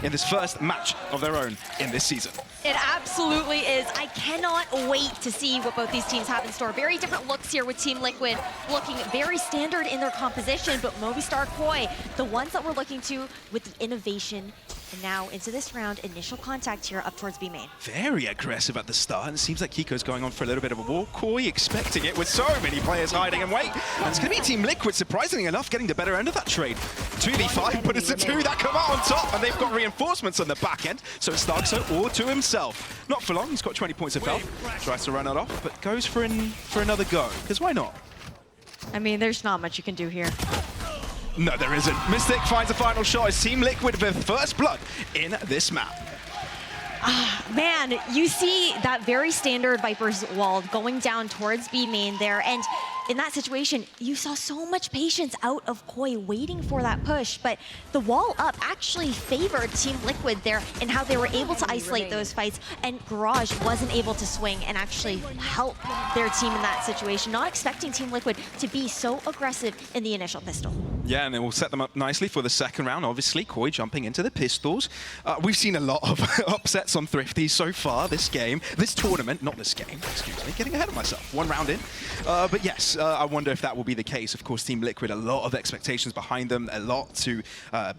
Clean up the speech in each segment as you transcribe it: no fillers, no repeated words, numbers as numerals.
in this first match of their own in this season. It absolutely is. I cannot wait to see what both these teams have in store. Very different looks here with Team Liquid, looking very standard in their composition, but Movistar Koi, the ones that we're looking to with the innovation. And now into this round, initial contact here up towards B main. Very aggressive at the start, and it seems like Kiko's going on for a little bit of a war. Koi expecting it with so many players hiding in wait. And it's going to be Team Liquid, surprisingly enough, getting the better end of that trade. 2v5, but it's the two that come out on top, and they've got reinforcements on the back end. So it's Starkso all to himself. Not for long, he's got 20 points of health. Tries to run it off, but goes for another go, because why not? I mean, there's not much you can do here. No, there isn't. Mystic finds a final shot as Team Liquid with first blood in this map. Man, you see that very standard Viper's wall going down towards B main there, and in that situation, you saw so much patience out of Koi waiting for that push, but the wall up actually favored Team Liquid there in how they were able to isolate those fights, and Garage wasn't able to swing and actually help their team in that situation, not expecting Team Liquid to be so aggressive in the initial pistol. Yeah, and it will set them up nicely for the second round. Obviously, Koi jumping into the pistols. We've seen a lot of upsets on Thrifty so far this game, this tournament, not this game, excuse me, getting ahead of myself. One round in. But yes, I wonder if that will be the case. Of course, Team Liquid, a lot of expectations behind them, a lot to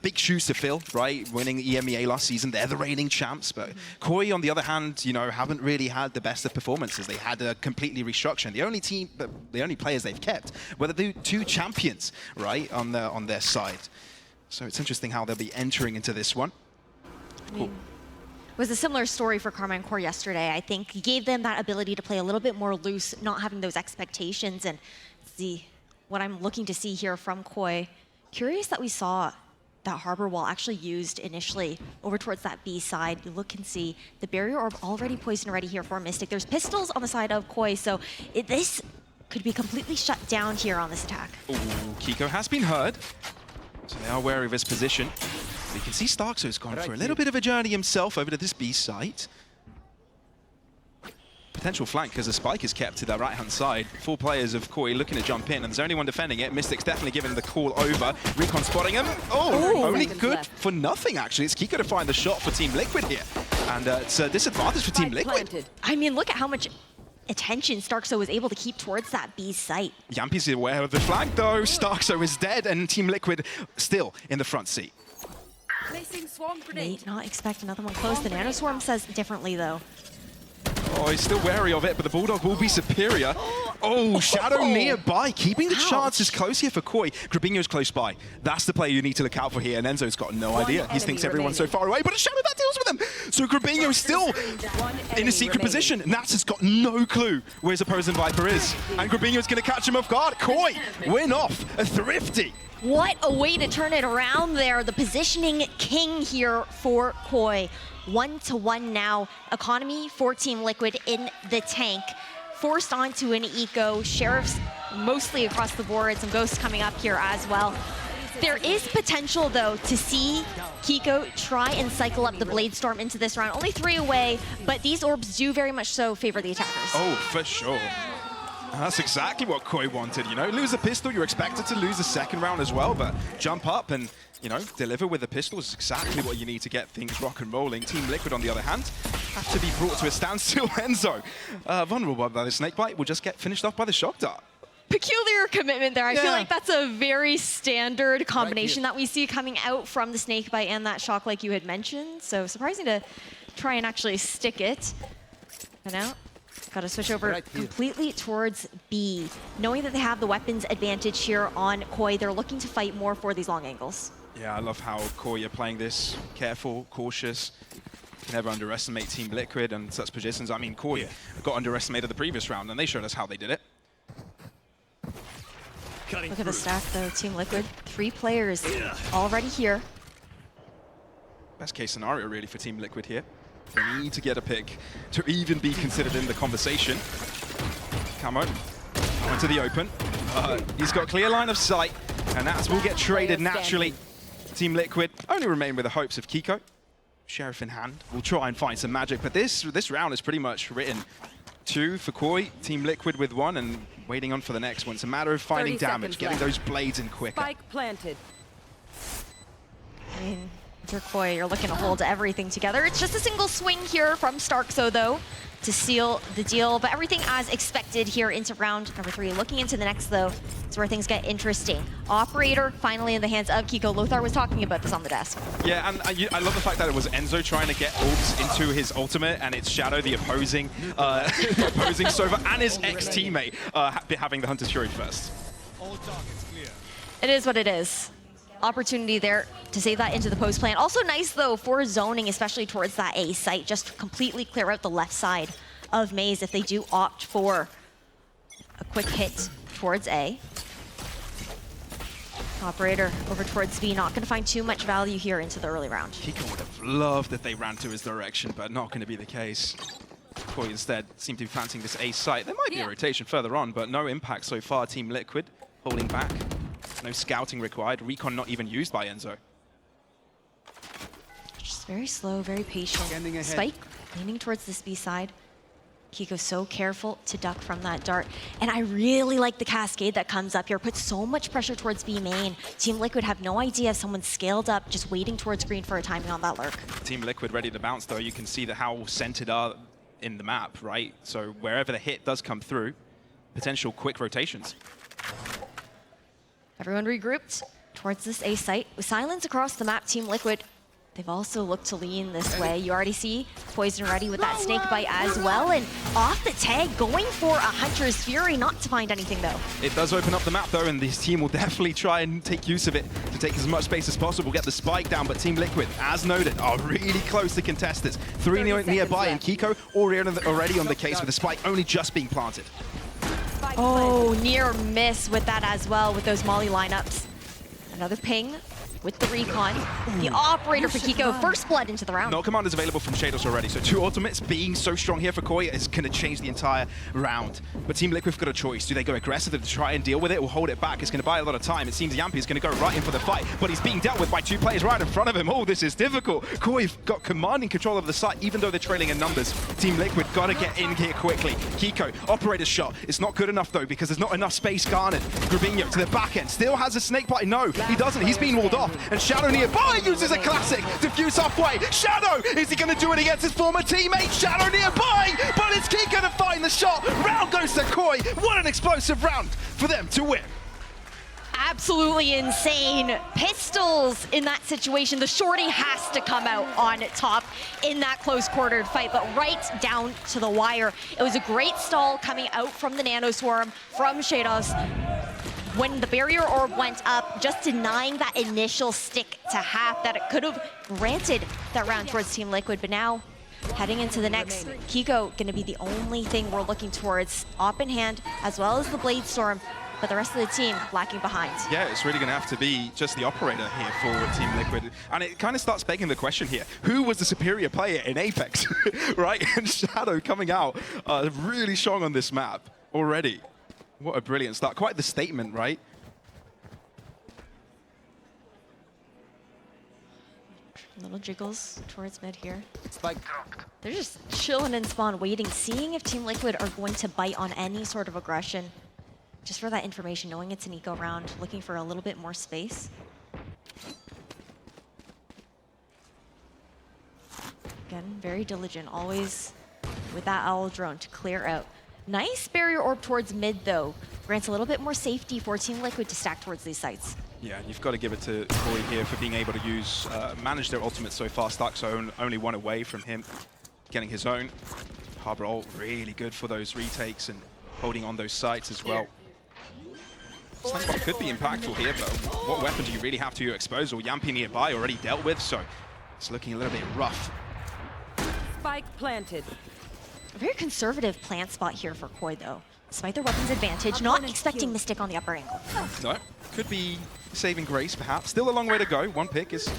big shoes to fill, right? Winning EMEA last season, they're the reigning champs. But Koi, on the other hand, you know, haven't really had the best of performances. They had a completely restructuring. The only players they've kept were the two champions, right, on their side. So it's interesting how they'll be entering into this one. Cool. It was a similar story for Karma and Core yesterday. I think he gave them that ability to play a little bit more loose, not having those expectations, and see what I'm looking to see here from Koi. Curious that we saw that Harbor Wall actually used initially over towards that B side. You look and see the barrier orb already poised and ready here for Mystic. There's pistols on the side of Koi, so this could be completely shut down here on this attack. Ooh, Kiko has been heard, so they are wary of his position. You can see Starkso's gone for a little bit of a journey himself over to this B site. Potential flank because the spike is kept to the right-hand side. 4 players of Koi looking to jump in, and there's only one defending it. Mystic's definitely giving the call over. Recon spotting him. Oh, only good for nothing, actually. It's Kiko to find the shot for Team Liquid here. And it's a disadvantage for Team Liquid. I mean, look at how much attention Starkso was able to keep towards that B site. Yampi's aware of the flank, though. Starkso is dead, and Team Liquid still in the front seat. Placing swarm grenade. May not expect another one close. The Nanoswarm says differently, though. Oh, he's still wary of it, but the Bulldog will be superior. Oh, Shadow nearby, keeping the chances close here for Koi. Grabinho's close by. That's the player you need to look out for here, and Enzo's got no idea. He thinks everyone's so far away, but a Shadow that deals with him. So Grabinho's still in a secret position. Nats has got no clue where his opposing Viper is. And Grabinho's going to catch him off guard. Koi, win off, a Thrifty. What a way to turn it around there. The positioning king here for Koi. 1-1 now. Economy for Team Liquid in the tank. Forced onto an eco. Sheriffs mostly across the board. Some ghosts coming up here as well. There is potential, though, to see Kiko try and cycle up the Blade Storm into this round. Only 3 away, but these orbs do very much so favor the attackers. Oh, for sure. That's exactly what Koi wanted, you know? Lose a pistol, you're expected to lose the second round as well, but jump up and, you know, deliver with the pistol is exactly what you need to get things rock and rolling. Team Liquid, on the other hand, have to be brought to a standstill. Enzo, vulnerable by the snakebite, will just get finished off by the shock dart. Peculiar commitment there. I feel like that's a very standard combination that we see coming out from the snakebite and that shock like you had mentioned. So surprising to try and actually stick it. And now, got to switch over completely towards B. Knowing that they have the weapons advantage here on Koi, they're looking to fight more for these long angles. Yeah, I love how Koi are playing this. Careful, cautious. Never underestimate Team Liquid and such positions. I mean, Koi got underestimated the previous round, and they showed us how they did it. Look at the stack, though. Team Liquid, 3 players already here. Best case scenario, really, for Team Liquid here. They need to get a pick to even be considered in the conversation. Camo into the open. He's got clear line of sight, and that will get traded naturally. Team Liquid only remain with the hopes of Kiko. Sheriff in hand. We'll try and find some magic, but this round is pretty much written. 2 for Koi, Team Liquid with 1, and waiting on for the next one. It's a matter of finding damage, getting those blades in quicker. Spike planted. I mean, Koi, you're looking to hold everything together. It's just a single swing here from Starkso, though, to seal the deal. But everything as expected here into round number 3. Looking into the next, though, is where things get interesting. Operator finally in the hands of Kiko. Lothar was talking about this on the desk. Yeah, and I love the fact that it was Enzo trying to get ults into his ultimate, and it's Shadow, the opposing opposing Sova, and his ex-teammate having the Hunter's Fury first. It is what it is. Opportunity there to save that into the post plan. Also nice, though, for zoning, especially towards that A site. Just completely clear out the left side of Maze if they do opt for a quick hit towards A. Operator over towards B, not going to find too much value here into the early round. Kiko would have loved if they ran to his direction, but not going to be the case. Koi instead seem to be fancying this A site. There might be a rotation further on, but no impact so far. Team Liquid holding back. No scouting required. Recon not even used by Enzo. Just very slow, very patient. Spike leaning towards this B side. Kiko so careful to duck from that dart. And I really like the cascade that comes up here. Puts so much pressure towards B main. Team Liquid have no idea if someone's scaled up, just waiting towards green for a timing on that lurk. Team Liquid ready to bounce, though. You can see how centered are in the map, right? So wherever the hit does come through, potential quick rotations. Everyone regrouped towards this A site. With silence across the map, Team Liquid, they've also looked to lean this way. You already see Poison ready with that snake bite as well. And off the tag, going for a Hunter's Fury, not to find anything, though. It does open up the map, though, and this team will definitely try and take use of it to take as much space as possible, get the spike down. But Team Liquid, as noted, are really close to contest this. 3 nearby, and Kiko already on the case with the spike only just being planted. Oh, near miss with that as well, with those Molly lineups. Another ping with the recon. The operator for Kiko, first blood into the round. No commanders available from Shadows already, so 2 ultimates being so strong here for Koi is going to change the entire round. But Team Liquid've got a choice. Do they go aggressive to try and deal with it or hold it back? It's going to buy a lot of time. It seems Yampi is going to go right in for the fight, but he's being dealt with by 2 players right in front of him. Oh, this is difficult. Koi've got commanding control of the site, even though they're trailing in numbers. Team Liquid got to get in here quickly. Kiko, operator's shot. It's not good enough, though, because there's not enough space garnered. Grabinho to the back end. Still has a snake bite. No, he doesn't. He's been walled off. And Shadow nearby uses a classic. Diffuse halfway. Shadow, is he going to do it against his former teammate? Shadow nearby, but it's Kiko to find the shot. Round goes to Koi. What an explosive round for them to win. Absolutely insane. Pistols in that situation. The shorty has to come out on top in that close quartered fight, but right down to the wire. It was a great stall coming out from the Nano Swarm, from Shadows. When the barrier orb went up, just denying that initial stick to half that it could have granted that round towards Team Liquid, but now heading into the next, Kiko going to be the only thing we're looking towards. Op in hand, as well as the Blade Storm, but the rest of the team lacking behind. Yeah, it's really going to have to be just the operator here for Team Liquid. And it kind of starts begging the question here, who was the superior player in Apex, right? And Shadow coming out really strong on this map already. What a brilliant start. Quite the statement, right? Little jiggles towards mid here. They're just chilling in spawn, waiting, seeing if Team Liquid are going to bite on any sort of aggression. Just for that information, knowing it's an eco round, looking for a little bit more space. Again, very diligent, always with that owl drone to clear out. Nice barrier orb towards mid, though. Grants a little bit more safety for Team Liquid to stack towards these sites. Yeah, you've got to give it to Koi here for being able to use, manage their ultimate so far. Starkso only 1 away from him getting his own. Harbor ult really good for those retakes and holding on those sites as well. Snakebot could be impactful here, but what weapon do you really have to expose? Or Yampi nearby already dealt with, so it's looking a little bit rough. Spike planted. A very conservative plant spot here for Koi, though. Despite their weapons advantage, not expecting Mystic on the upper angle. No, could be saving grace, perhaps. Still a long way to go. 1 pick is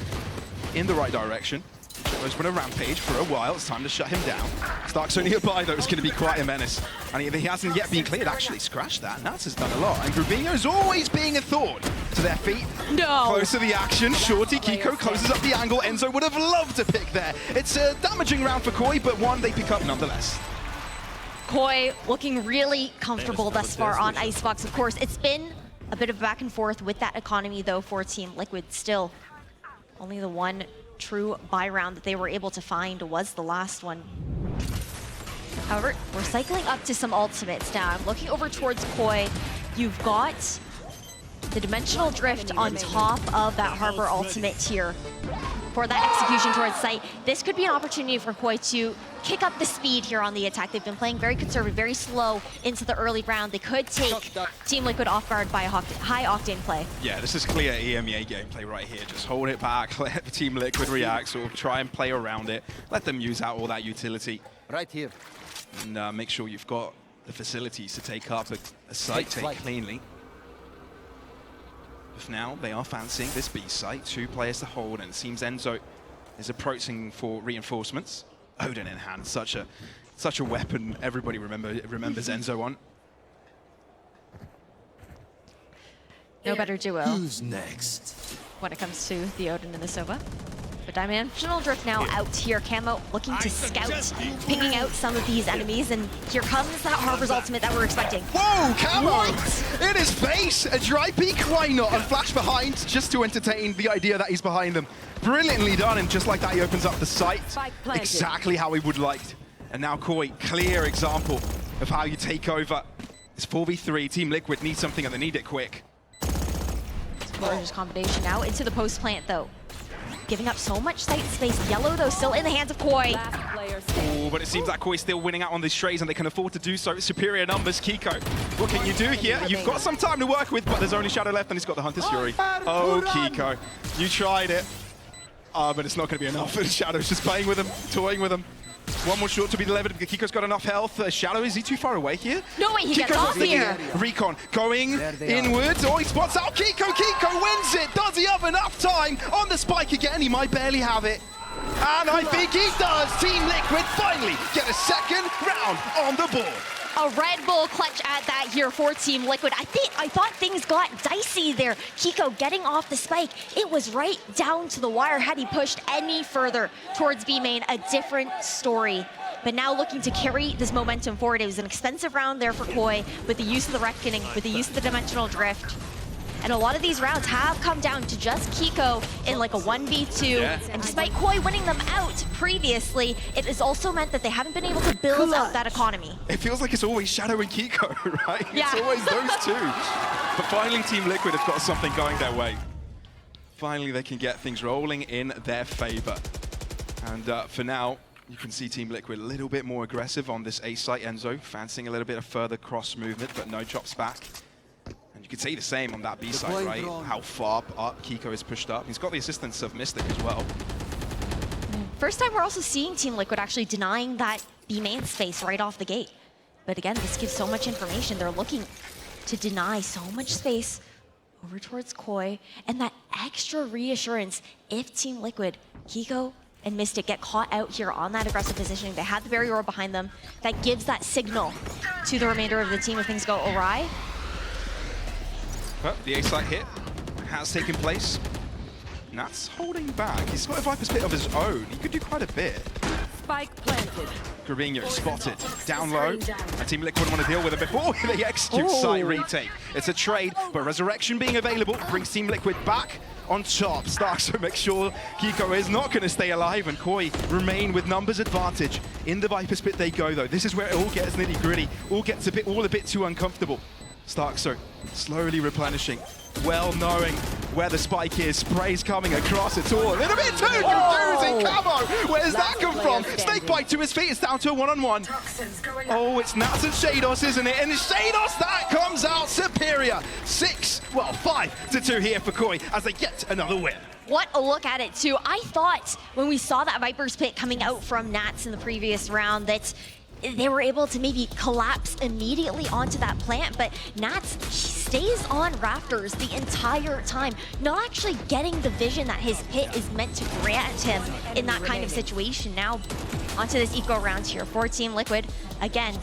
in the right direction. Shadows been a rampage for a while. It's time to shut him down. Starkso nearby, though, is going to be quite a menace. And he hasn't yet been cleared. Actually, scratch that. Nats has done a lot. And Grubinho's always being a thorn to their feet. No. Close to the action. Shorty, Kiko closes up the angle. Enzo would have loved to pick there. It's a damaging round for Koi, but one they pick up nonetheless. Koi looking really comfortable thus far on Icebox. Of course, it's been a bit of back and forth with that economy, though, for Team Liquid. Still, only the 1 true buy round that they were able to find was the last one. However, we're cycling up to some ultimates now. I'm looking over towards Koi. You've got the Dimensional Drift on top of that Harbor ultimate here for that execution towards site. This could be an opportunity for Koi to kick up the speed here on the attack. They've been playing very conservative, very slow into the early round. They could take Team Liquid off guard by a high octane play. Yeah, this is clear EMEA gameplay right here. Just hold it back, let Team Liquid react, sort of try and play around it. Let them use out all that utility. Right here. And make sure you've got the facilities to take up a site take cleanly. But now they are fancying this B site, 2 players to hold, and it seems Enzo is approaching for reinforcements. Odin in hand, such a weapon. Everybody remembers Enzo on. No better duo. Who's next? When it comes to the Odin and the Sova. But Dimensional Drift now out here. Camo looking to scout, picking out some of these enemies, and here comes that Harbor's ultimate that we're expecting. Whoa, Camo! What? In his face! A dry peek, why not? And flash behind, just to entertain the idea that he's behind them. Brilliantly done, and just like that, he opens up the site. Exactly how he would like. And now Koi, clear example of how you take over. It's 4v3, Team Liquid needs something, and they need it quick. Gorgeous combination now into the post plant, though. Giving up so much site space. Yellow, though, still in the hands of Koi. Oh, but it seems like Koi's still winning out on these strays, and they can afford to do so. Superior numbers, Kiko. What can you do here? You've got some time to work with, but there's only Shadow left, and he's got the Hunter's Fury. Oh, Kiko, you tried it. But it's not going to be enough. Shadow's just playing with him, toying with him. One more shot to be delivered. Kiko's got enough health. Shadow, is he too far away here? No way, he gets off here. Recon going inwards. Oh, he spots out Kiko. Kiko wins it. Does he have enough time on the spike again? He might barely have it. And I think he does. Team Liquid finally get a second round on the board. A Red Bull clutch at that here for Team Liquid. I thought things got dicey there. Kiko getting off the spike. It was right down to the wire. Had he pushed any further towards B main, a different story. But now looking to carry this momentum forward. It was an expensive round there for Koi with the use of the Reckoning, with the use of the Dimensional Drift. And a lot of these rounds have come down to just Kiko in like a 1v2. Yeah. And despite Koi winning them out previously, it has also meant that they haven't been able to build up that economy. It feels like it's always Shadow and Kiko, right? Yeah. It's always those two. But finally, Team Liquid have got something going their way. Finally, they can get things rolling in their favor. And for now, you can see Team Liquid a little bit more aggressive on this A site. Enzo fancying a little bit of further cross movement, but no chops back. You could say the same on that B side, right? How far up Kiko is pushed up. He's got the assistance of Mystic as well. First time we're also seeing Team Liquid actually denying that B main space right off the gate. But again, this gives so much information. They're looking to deny so much space over towards Koi, and that extra reassurance if Team Liquid, Kiko, and Mystic get caught out here on that aggressive positioning. They have the barrier behind them. That gives that signal to the remainder of the team if things go awry. But the A-site hit has taken place. Nats holding back. He's got a Viper's Pit of his own. He could do quite a bit. Spike planted. Gravino spotted. Down low. And Team Liquid want to deal with it before they execute site retake. It's a trade, but Resurrection being available brings Team Liquid back on top. Starkso makes sure Kiko is not going to stay alive, and Koi remain with numbers advantage. In the Viper's Pit they go, though. This is where it all gets nitty-gritty. All gets a bit too uncomfortable. Starkso slowly replenishing, well knowing where the spike is. Spray's coming across. It's all a little bit too confusing. Camo, where's that come from? Snakebite to his feet. It's down to a one-on-one. Oh, it's Nats and Shados, isn't it? And it's Shados that comes out superior. 5-2 here for Koi as they get another win. What a look at it, too. I thought when we saw that Viper's Pit coming out from Nats in the previous round that they were able to maybe collapse immediately onto that plant, but Nats stays on rafters the entire time, not actually getting the vision that his pit is meant to grant him in that kind of situation. Now, onto this eco round here for Team Liquid. Again,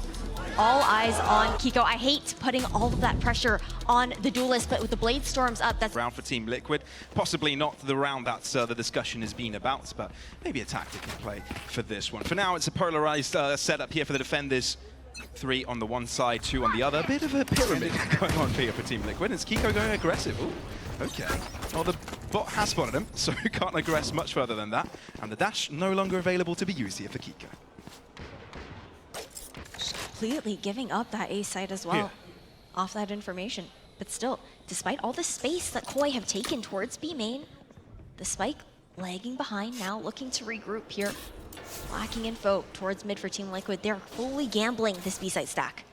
all eyes on Kiko. I hate putting all of that pressure on the duelist, but with the Blade Storms up, that's round for Team Liquid. Possibly not the round that the discussion has been about, but maybe a tactical play for this one. For now, it's a polarized setup here for the defenders. 3 on the one side, 2 on the other. A bit of a pyramid going on here for Team Liquid. It's Kiko going aggressive. Ooh. Okay. Well, the bot has spotted him, so can't aggress much further than that. And the dash no longer available to be used here for Kiko. Just completely giving up that A site as well, off that information. But still, despite all the space that Koi have taken towards B main, the Spike lagging behind now, looking to regroup here. Lacking info towards mid for Team Liquid. They're fully gambling this B site stack.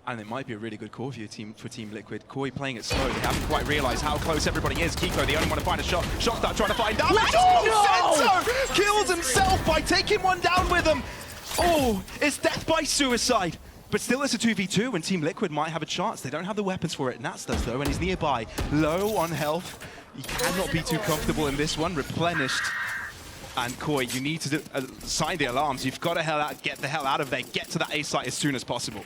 And it might be a really good call for Team Liquid. Koi playing it slow. They haven't quite realized how close everybody is. Kiko, the only one to find a shot. Shockstart trying to find damage. Senso kills himself by taking one down with him. Oh, it's death by suicide. But still, it's a 2v2, and Team Liquid might have a chance. They don't have the weapons for it. Nats does, though, and he's nearby. Low on health. You cannot be too comfortable in this one. Replenished. And Koi, you need to sign the alarms. You've got to get the hell out of there. Get to that A site as soon as possible.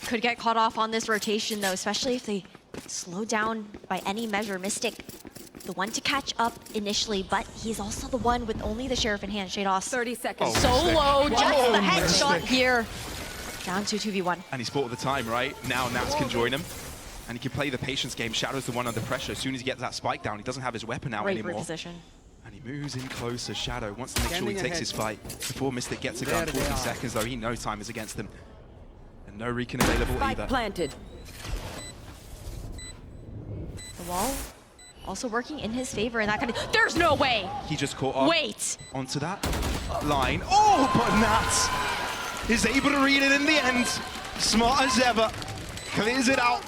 Could get caught off on this rotation, though, especially if they slow down by any measure. Mystic, the one to catch up initially, but he's also the one with only the Sheriff in hand. Shados 30 seconds. Oh, solo, just the headshot Mystic. here. Down to 2v1. And he's bought the time, right? Now Nats can join him. And he can play the patience game. Shadow's the one under pressure. As soon as he gets that spike down, he doesn't have his weapon out Great anymore. reposition. And he moves in closer. Shadow wants to make sure he takes his fight before Mystic gets a gun. 40 seconds, though. He knows time is against him. And no recon available Spike either. planted. The wall also working in his favor, and that kind of... There's no way! He just caught up Wait! onto that line. Oh, but Nats is able to read it in the end. Smart as ever. Clears it out.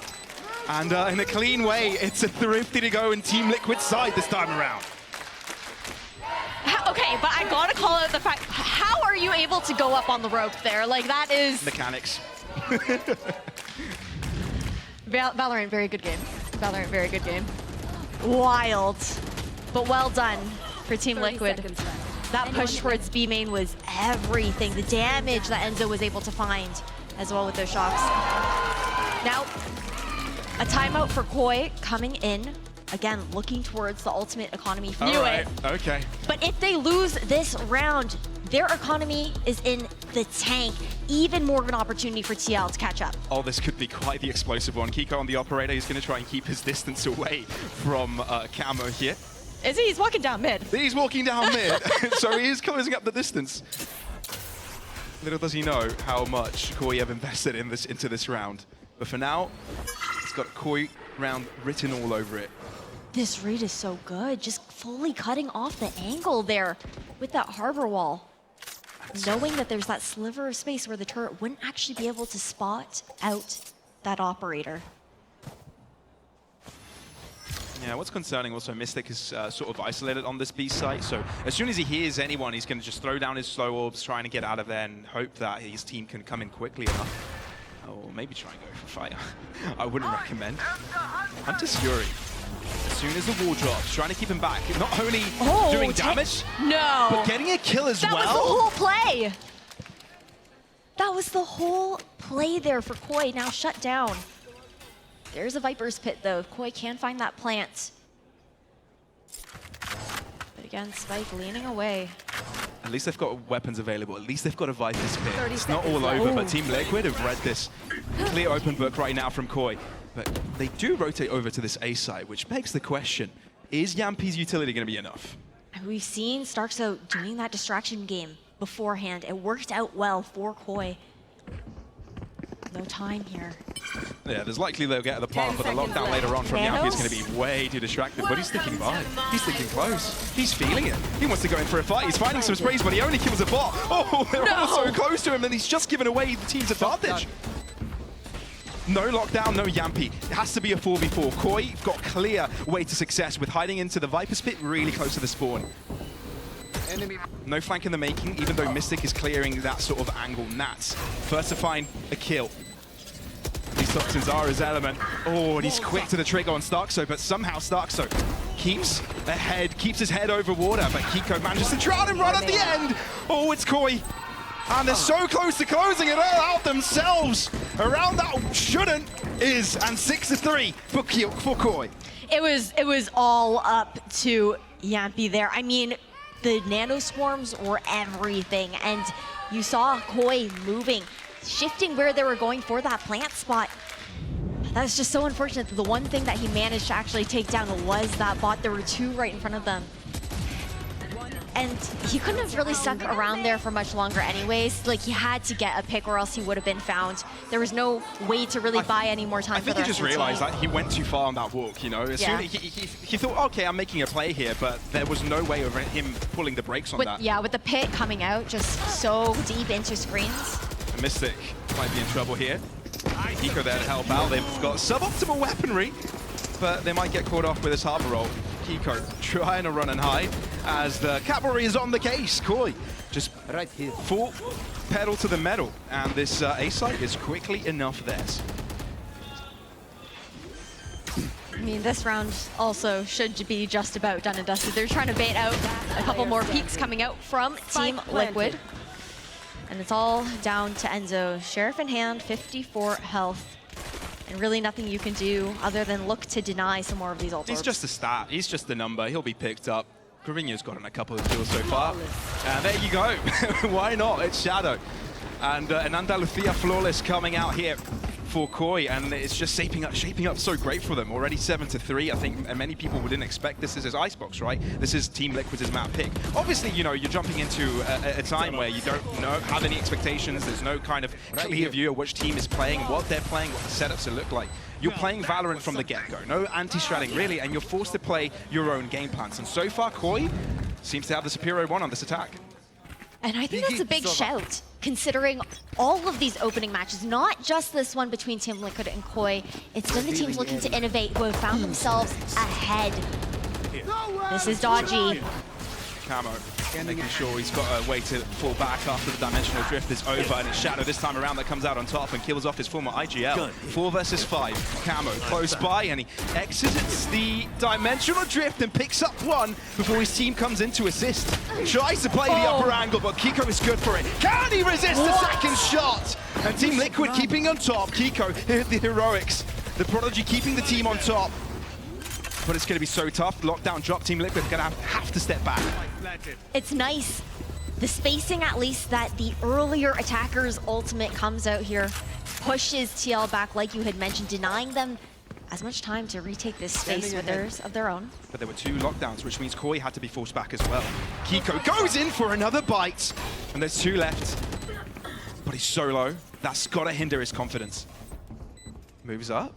And in a clean way, it's a thrifty to go in Team Liquid's side this time around. Okay, but I gotta call out the fact, how are you able to go up on the rope there? Like, that is... Mechanics. Valorant, very good game. Valorant, very good game. Wild, but well done for Team 30 Liquid. seconds left. That push towards B main was everything. The damage that Enzo was able to find as well with those shocks. Now, a timeout for Koi coming in. Again, looking towards the ultimate economy. Knew it. Okay. But if they lose this round, their economy is in the tank. Even more of an opportunity for TL to catch up. Oh, this could be quite the explosive one. Kiko on the operator. He's going to try and keep his distance away from Camo here. Is he? He's walking down mid. He's walking down mid, so he is closing up the distance. Little does he know how much Koi have invested in into this round. But for now, it's got Koi round written all over it. This read is so good, just fully cutting off the angle there with that harbor wall. Knowing that there's that sliver of space where the turret wouldn't actually be able to spot out that operator. Yeah, what's concerning also, Mystic is sort of isolated on this B site, so as soon as he hears anyone, he's going to just throw down his slow orbs, trying to get out of there and hope that his team can come in quickly enough. Or maybe try and go for fire. I wouldn't recommend. Hunter's Fury. As soon as the wall drops, trying to keep him back. Not only doing damage, no, but getting a kill as well. That was the whole play. That was the whole play there for Koi, now shut down. There's a Viper's Pit though. Koi can find that plant. But again, Spike leaning away. At least they've got weapons available. At least they've got a Viper's Pit. 30 It's not all seconds over, left. but Team Liquid have read this clear open book right now from Koi. But they do rotate over to this A site, which begs the question, is Yampi's utility going to be enough? We've seen Starkso doing that distraction game beforehand. It worked out well for Koi. No time here. Yeah, there's likely they'll get the plant, 10 but the seconds lockdown left. later on from Nanos? Yampi is going to be way too distracted. But he's sticking by. He's sticking close. He's feeling it. He wants to go in for a fight. He's finding some sprays, but he only kills a bot. Oh, they're all so close to him, and he's just given away the team's advantage. No lockdown, no Yampi. It has to be a 4v4. Koi got clear way to success with hiding into the Viper's Pit really close to the spawn. No flank in the making, even though Mystic is clearing that sort of angle. Nats, first to find a kill. These toxins are his element. Oh, and he's quick to the trigger on Starkso, but somehow Starkso keeps ahead, keeps his head over water, but Kiko manages to drown him right at the end. Oh, it's Koi. And they're so close to closing it all out themselves. Around that shouldn't is, and 6-3 for Koi. It was all up to Yampi there. I mean, the nano swarms were everything, and you saw Koi moving, shifting where they were going for that plant spot. That's just so unfortunate. The one thing that he managed to actually take down was that bot. There were two right in front of them. And he couldn't have really stuck around there for much longer anyways. Like, he had to get a pick or else he would have been found. There was no way to really buy any more time for the rest of the team. I think he just realized that he went too far on that walk, you know? As soon as he thought, okay, I'm making a play here, but there was no way of him pulling the brakes on that. Yeah, with the pit coming out just so deep into screens. And Mystic might be in trouble here. Kiko there to help out. They've got suboptimal weaponry, but they might get caught off with this harbor roll. Kiko trying to run and hide as the cavalry is on the case. Koi just right here, full pedal to the metal, and this A site is quickly enough theirs. I mean, this round also should be just about done and dusted. They're trying to bait out a couple more peaks coming out from Team Liquid. And it's all down to Enzo. Sheriff in hand, 54 health. And really nothing you can do other than look to deny some more of these ult orbs. He's just a stat. He's just a number. He'll be picked up. Gravino's gotten a couple of kills so far. And there you go. Why not? It's Shadow. And an Andalucia flawless coming out here for Koi, and it's just shaping up so great for them. Already 7-3. I think many people wouldn't expect this is Icebox, right? This is Team Liquid's map pick. Obviously, you know, you're jumping into a time where you don't have any expectations. There's no kind of clear view of which team is playing, what they're playing, what the setups look like. You're playing Valorant from the get-go. No anti-stratting, really, and you're forced to play your own game plans. And so far, Koi seems to have the superior one on this attack. And I think that's a big shout, considering all of these opening matches, not just this one between Team Liquid and Koi. It's been the teams looking to innovate who have found themselves ahead. This is dodgy. Camo making sure he's got a way to fall back after the dimensional drift is over, and it's Shadow this time around that comes out on top and kills off his former IGL. 4 versus 5. Camo close by, and he exits the dimensional drift and picks up one before his team comes in to assist. Tries to play the upper angle, but Kiko is good for it. Can he resist the second shot? And Team Liquid keeping on top. Kiko, the heroics. The Prodigy keeping the team on top. But it's going to be so tough. Lockdown drop. Team Liquid going to have to step back. It's nice. The spacing, at least, that the earlier attacker's ultimate comes out here, pushes TL back, like you had mentioned, denying them as much time to retake this space with theirs of their own. But there were 2 lockdowns, which means Koi had to be forced back as well. Kiko goes in for another bite, and there's 2 left. But he's so low. That's got to hinder his confidence. Moves up.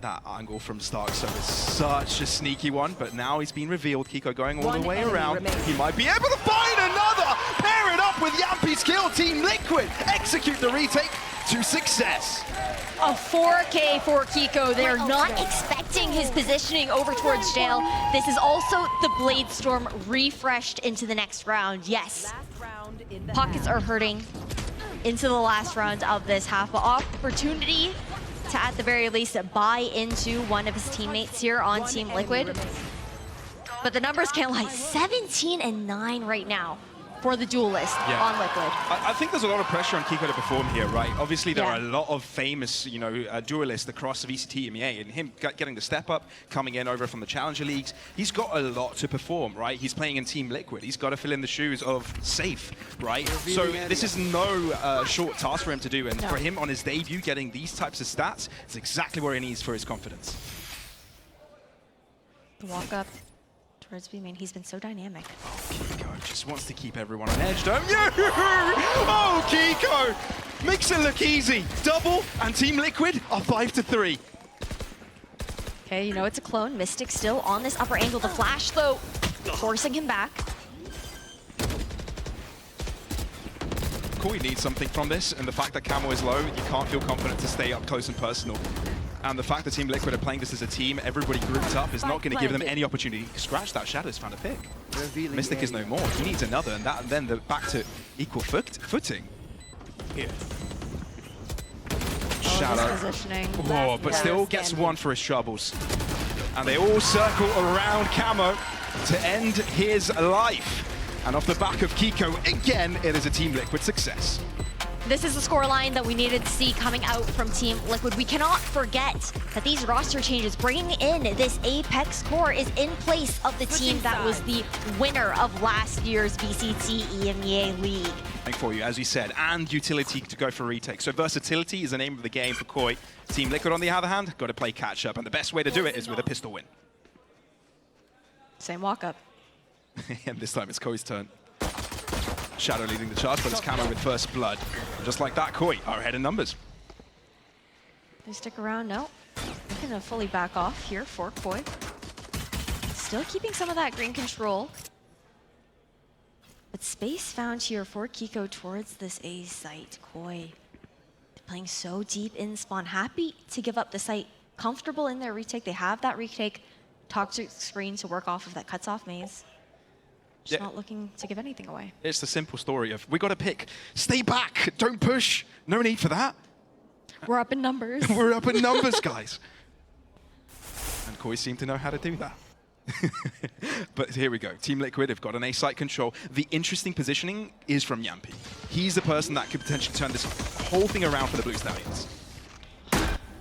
That angle from Starkso is such a sneaky one, but now he's been revealed. Kiko going all the way around. He might be able to find another! Pair it up with Yampi's kill. Team Liquid execute the retake to success. A 4K for Kiko. They're not expecting his positioning over towards jail. This is also the Blade Storm refreshed into the next round. Yes, pockets are hurting into the last round of this half, but opportunity to, at the very least, buy into one of his teammates here on Team Liquid. But the numbers can't lie. 17-9 right now for the duelist on Liquid. I think there's a lot of pressure on Kiko to perform here, right? Obviously, there are a lot of famous, you know, duelists across VCT EMEA, and him getting the step up, coming in over from the Challenger Leagues, he's got a lot to perform, right? He's playing in Team Liquid. He's got to fill in the shoes of Safe, right? So this is no short task for him to do, and for him on his debut, getting these types of stats is exactly what he needs for his confidence. The walk up towards B main, he's been so dynamic. Oh, Kiko just wants to keep everyone on edge, don't you? Oh, Kiko makes it look easy. Double, and Team Liquid are 5-3. Okay, you know it's a clone. Mystic still on this upper angle. The flash, though, forcing him back. Koi needs something from this, and the fact that Camo is low, you can't feel confident to stay up close and personal. And the fact that Team Liquid are playing this as a team, everybody grouped up, is not going to give them any opportunity. Scratch that, Shadow's found a pick. Mystic is no more. He needs another, and then they're back to equal footing. Here. Shadow. But still gets one for his troubles. And they all circle around Camo to end his life. And off the back of Kiko, again, it is a Team Liquid success. This is the scoreline that we needed to see coming out from Team Liquid. We cannot forget that these roster changes, bringing in this Apex core, is in place of the team that was the winner of last year's VCT EMEA League. For you, as you said, and utility to go for retake. So versatility is the name of the game for Koi. Team Liquid, on the other hand, got to play catch up, and the best way to do it is with a pistol win. Same walk up. And this time it's Koi's turn. Shadow leading the charge, but it's Camo with first blood. And just like that, Koi are ahead in numbers. They stick around? No. They're gonna fully back off here for Koi. Still keeping some of that green control. But space found here for Kiko towards this A site. Koi playing so deep in spawn. Happy to give up the site. Comfortable in their retake. They have that retake toxic screen to work off of that cuts off maze. Just not looking to give anything away. It's the simple story of, we got to pick. Stay back, don't push. No need for that. We're up in numbers. We're up in numbers, guys. And Koi seem to know how to do that. But here we go. Team Liquid have got an A site control. The interesting positioning is from Yampi. He's the person that could potentially turn this whole thing around for the Blue Stallions.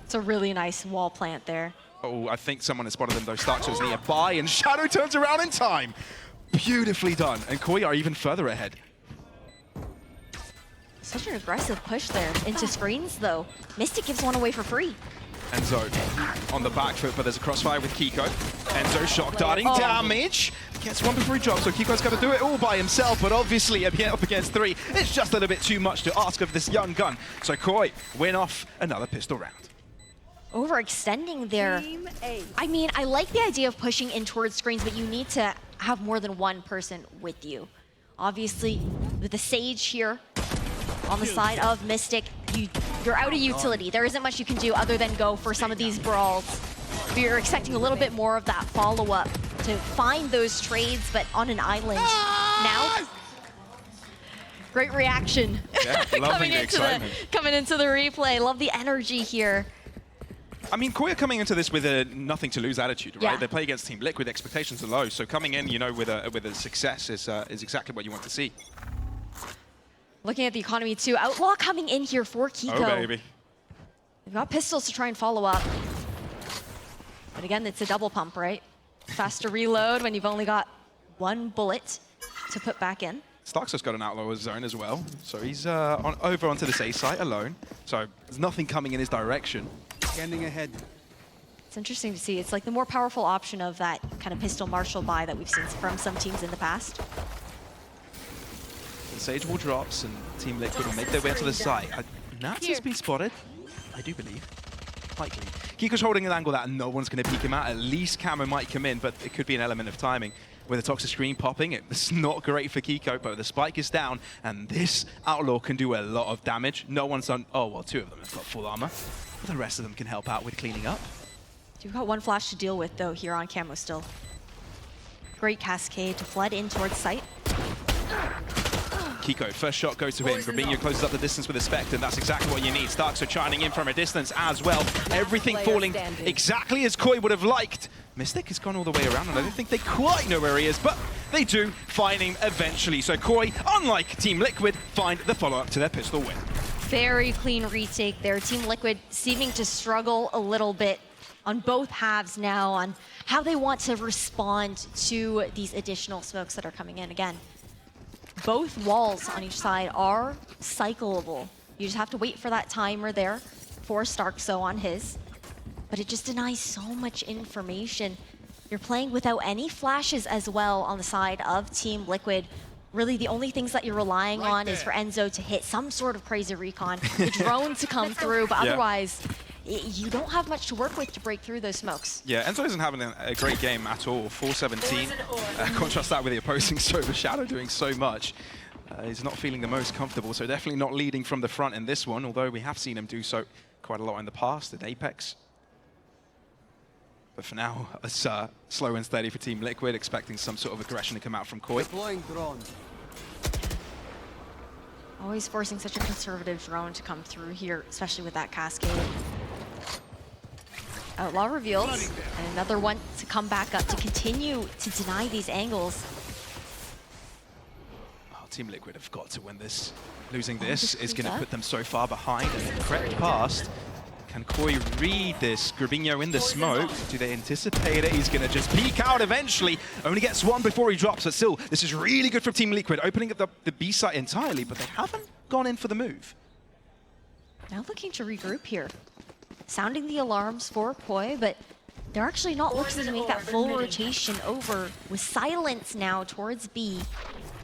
It's a really nice wall plant there. Oh, I think someone has spotted them though. Stark's nearby, and Shadow turns around in time. Beautifully done. And Koi are even further ahead. Such an aggressive push there into screens, though. Mystic gives one away for free. Enzo on the back foot, but there's a crossfire with Kiko. Enzo shock darting damage. Gets one before he drops, so Kiko's got to do it all by himself, but obviously up against three, it's just a little bit too much to ask of this young gun. So Koi win off another pistol round. Overextending there. I mean, I like the idea of pushing in towards screens, but you need to have more than one person with you. Obviously, with the Sage here on the side of Mystic, you're out of utility. There isn't much you can do other than go for some of these brawls. But you're expecting a little bit more of that follow-up to find those trades, but on an island. Now, great reaction. Yeah, loving the excitement. Coming into the replay. Love the energy here. I mean, Koi are coming into this with a nothing to lose attitude, right? Yeah. They play against Team Liquid, expectations are low, so coming in, you know, with a success is exactly what you want to see. Looking at the economy too, Outlaw coming in here for Kiko. Oh baby. They've got pistols to try and follow up. But again, it's a double pump, right? Faster reload when you've only got one bullet to put back in. Starks has got an Outlaw zone as well, so he's over onto this A site alone. So there's nothing coming in his direction. Scanning ahead. It's interesting to see. It's like the more powerful option of that kind of pistol marshal buy that we've seen from some teams in the past. The Sage Wall drops and Team Liquid will make their way to the site. Nats has been spotted, I do believe. Likely. Kiko's holding an angle that no one's going to peek him out. At least Camo might come in, but it could be an element of timing. With a toxic screen popping, it's not great for Kiko, but the spike is down, and this Outlaw can do a lot of damage. No one's done... Oh, well, two of them have got full armor. But the rest of them can help out with cleaning up. You've got one flash to deal with, though, here on Camo still. Great cascade to flood in towards site. Kiko, first shot goes to him. Robinho closes up the distance with a Spectre, and that's exactly what you need. Starks are chiming in from a distance as well. Everything falling exactly as Koi would have liked. Mystic has gone all the way around, and I don't think they quite know where he is, but they do find him eventually. So Koi, unlike Team Liquid, find the follow-up to their pistol win. Very clean retake there. Team Liquid seeming to struggle a little bit on both halves now on how they want to respond to these additional smokes that are coming in. Again, both walls on each side are cyclable. You just have to wait for that timer there for Starkso on his. But it just denies so much information. You're playing without any flashes as well on the side of Team Liquid. Really, the only things that you're relying on is for Enzo to hit some sort of crazy recon, the drone to come through, but otherwise, you don't have much to work with to break through those smokes. Yeah, Enzo isn't having a great game at all. 4-17. Contrast that with the opposing Sober Shadow doing so much. He's not feeling the most comfortable, so definitely not leading from the front in this one, although we have seen him do so quite a lot in the past at Apex. But for now, it's slow and steady for Team Liquid, expecting some sort of aggression to come out from Koi. Deploying drone. Always forcing such a conservative drone to come through here, especially with that cascade. Outlaw revealed, and another one to come back up to continue to deny these angles. Oh, Team Liquid have got to win this. Losing this is going to put them so far behind and crept past. Can Koi read this? Grabinho in the smoke. Do they anticipate it? He's going to just peek out eventually. Only gets one before he drops, but still, this is really good for Team Liquid, opening up the B site entirely, but they haven't gone in for the move. Now looking to regroup here. Sounding the alarms for Koi, but they're actually not looking to make that full rotation over with silence now towards B.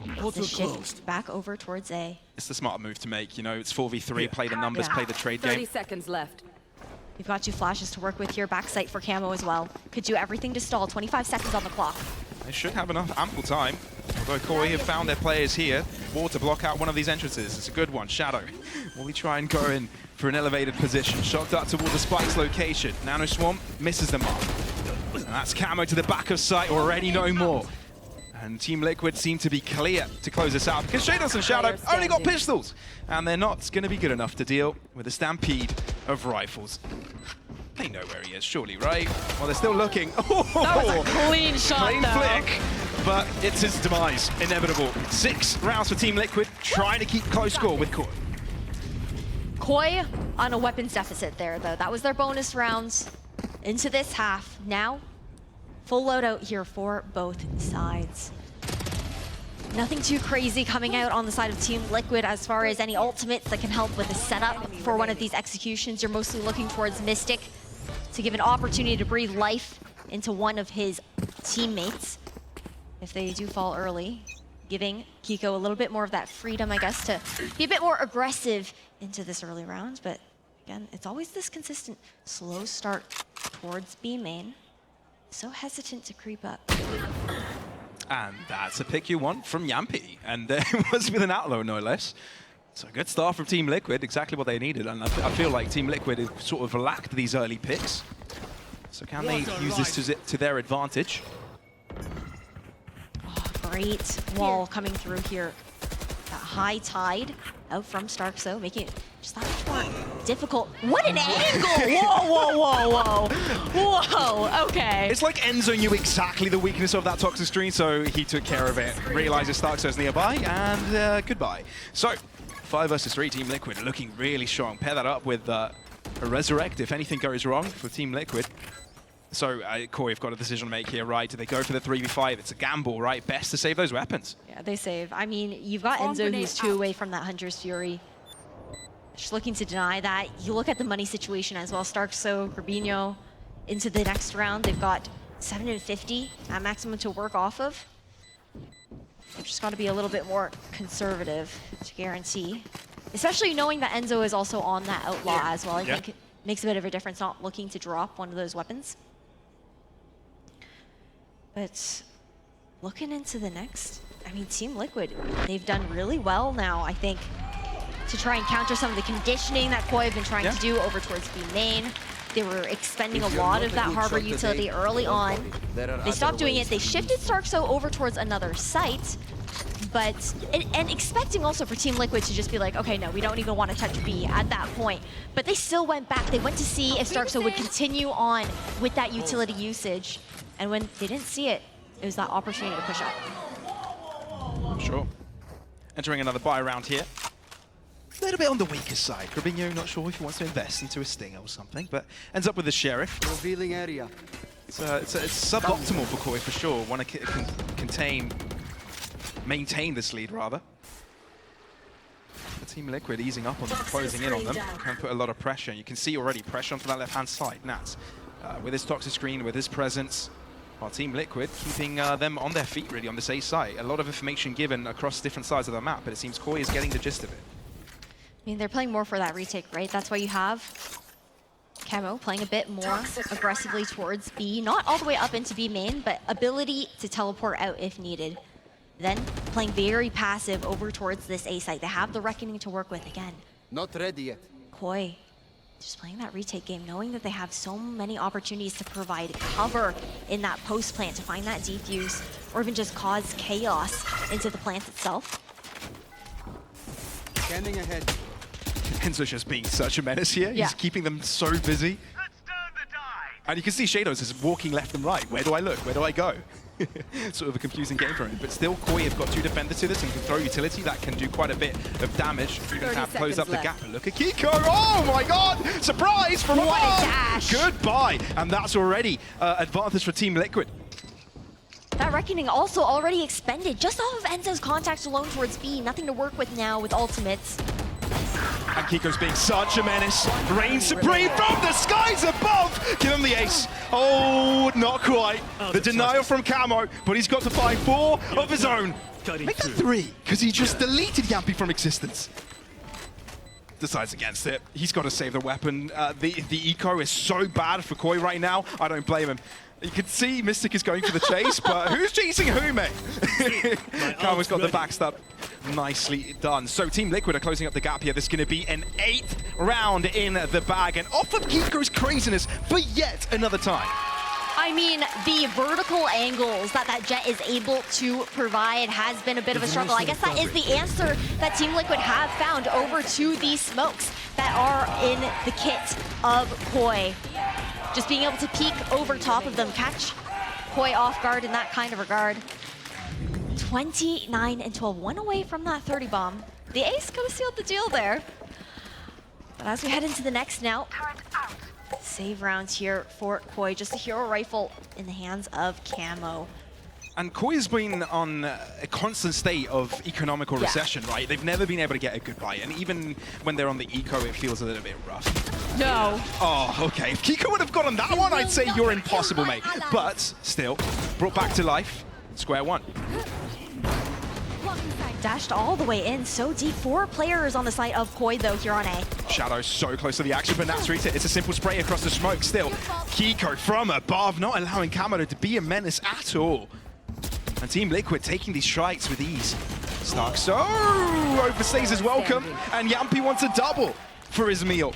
The shift back over towards A. It's the smart move to make, you know, it's 4v3, play the numbers, play the trade 30 game. seconds left. You've got 2 flashes to work with here, backside for Camo as well. Could do everything to stall, 25 seconds on the clock. They should have enough ample time. Although Koi have found their players here. Ward to block out one of these entrances. It's a good one. Shadow. Will we try and go in for an elevated position? Shot up towards the Spike's location. Nano Swarm misses the mark. And that's Camo to the back of sight. Already no more. And Team Liquid seem to be clear to close this out because Shadows and Shadow only got pistols. And they're not going to be good enough to deal with a stampede of rifles. They know where he is, surely, right? Well, they're still looking. Oh, that was a clean shot, clean flick, but it's his demise, inevitable. 6 rounds for Team Liquid, trying to keep close score with Koi. Koi on a weapons deficit there, though. That was their bonus rounds into this half. Now, full loadout here for both sides. Nothing too crazy coming out on the side of Team Liquid as far as any ultimates that can help with the setup for one of these executions. You're mostly looking towards Mystic to give an opportunity to breathe life into one of his teammates if they do fall early, giving Kiko a little bit more of that freedom, I guess, to be a bit more aggressive into this early round. But again, it's always this consistent slow start towards B main. So hesitant to creep up. And that's a pick you want from Yampi. And it was with an outlaw, no less. So a good start from Team Liquid, exactly what they needed. And I feel like Team Liquid have sort of lacked these early picks. So can they use this to their advantage? Oh, great wall coming through here. That high tide out from Starkso, making it just that much more difficult. What an angle! Whoa, whoa, whoa, whoa. Whoa, okay. It's like Enzo knew exactly the weakness of that toxic screen, so he took care of it. Realizes Starkso's nearby, and goodbye. So, 5 versus 3, Team Liquid looking really strong. Pair that up with a Resurrect if anything goes wrong for Team Liquid. So, Koi have got a decision to make here, right? Do they go for the 3v5? It's a gamble, right? Best to save those weapons. Yeah, they save. I mean, you've got Enzo who's 2 away from that Hunter's Fury. Just looking to deny that. You look at the money situation as well. Starkso, Grabinho into the next round. They've got 750 at maximum to work off of. They've just got to be a little bit more conservative to guarantee. Especially knowing that Enzo is also on that outlaw as well. I think it makes a bit of a difference not looking to drop one of those weapons. But looking into the next, I mean, Team Liquid, they've done really well now, I think, to try and counter some of the conditioning that Koi have been trying to do over towards B main. They were expending a lot of that Harbor utility early on. They stopped doing it. They shifted Starkso over towards another site, but and expecting also for Team Liquid to just be like, okay, no, we don't even want to touch B at that point. But they still went back. They went to see if Starkso would continue on with that utility usage. And when they didn't see it, it was that opportunity to push up. Sure. Entering another buy round here. A little bit on the weaker side. Grabinho, not sure if he wants to invest into a stinger or something, but ends up with the Sheriff. Revealing area. It's suboptimal for Koi for sure. Want to maintain this lead rather. The Team Liquid easing up on them, closing in on them. Can put a lot of pressure. You can see already pressure onto that left-hand side. Nats, with his toxic screen, with his presence, while Team Liquid keeping them on their feet really on this A site. A lot of information given across different sides of the map, but it seems Koi is getting the gist of it. I mean, they're playing more for that retake, right? That's why you have Camo playing a bit more aggressively towards B. Not all the way up into B main, but ability to teleport out if needed. Then playing very passive over towards this A site. They have the Reckoning to work with again. Not ready yet. Koi just playing that retake game, knowing that they have so many opportunities to provide cover in that post plant, to find that defuse, or even just cause chaos into the plant itself. Scanning ahead. Enzo's just being such a menace here. Yeah. He's keeping them so busy. And you can see Shadows is walking left and right. Where do I look? Where do I go? sort of a confusing game for him. But still, Koi have got two defenders to this and can throw utility that can do quite a bit of damage. Even have close up the left. gap. But look at Kiko. Oh my god! Surprise from What a above! dash. Goodbye! And that's already advantage for Team Liquid. That Reckoning also already expended just off of Enzo's contact alone towards B. Nothing to work with now with ultimates. And Kiko's being such a menace. Reign supreme from the skies above! Give him the ace. Oh, not quite. The denial from Camo, but he's got to find 4 of his own. Make that 3, because he just deleted Yampi from existence. Decides against it. He's got to save the weapon. The eco is so bad for Koi right now. I don't blame him. You can see Mystic is going for the chase, but who's chasing who, mate? Camo's got the backstab. Nicely done. So Team Liquid are closing up the gap here. This is going to be an 8th round in the bag. And off of Kiko's craziness for yet another time. I mean, the vertical angles that Jet is able to provide has been a bit of a struggle. I guess that is the answer that Team Liquid have found over to these smokes that are in the kit of Koi. Just being able to peek over top of them, catch Koi off guard in that kind of regard. 29 and 12, 1 away from that 30 bomb. The ace could have sealed the deal there. But as we head into the next now, save rounds here for Koi. Just a hero rifle in the hands of Camo. And Koi has been on a constant state of economical recession, right? They've never been able to get a good buy. And even when they're on the eco, it feels a little bit rough. No. Oh, okay. If Kiko would have gotten that one, I'd say you're impossible, mate. But still, brought back to life, square one. Dashed all the way in, so deep. 4 players on the side of Koi, though, here on A. Shadow so close to the action, but Nats reads it. It's a simple spray across the smoke. Still, Kiko from above, not allowing Camo to be a menace at all. And Team Liquid taking these strikes with ease. Stark so overstays his welcome, and Yampi wants a double for his meal.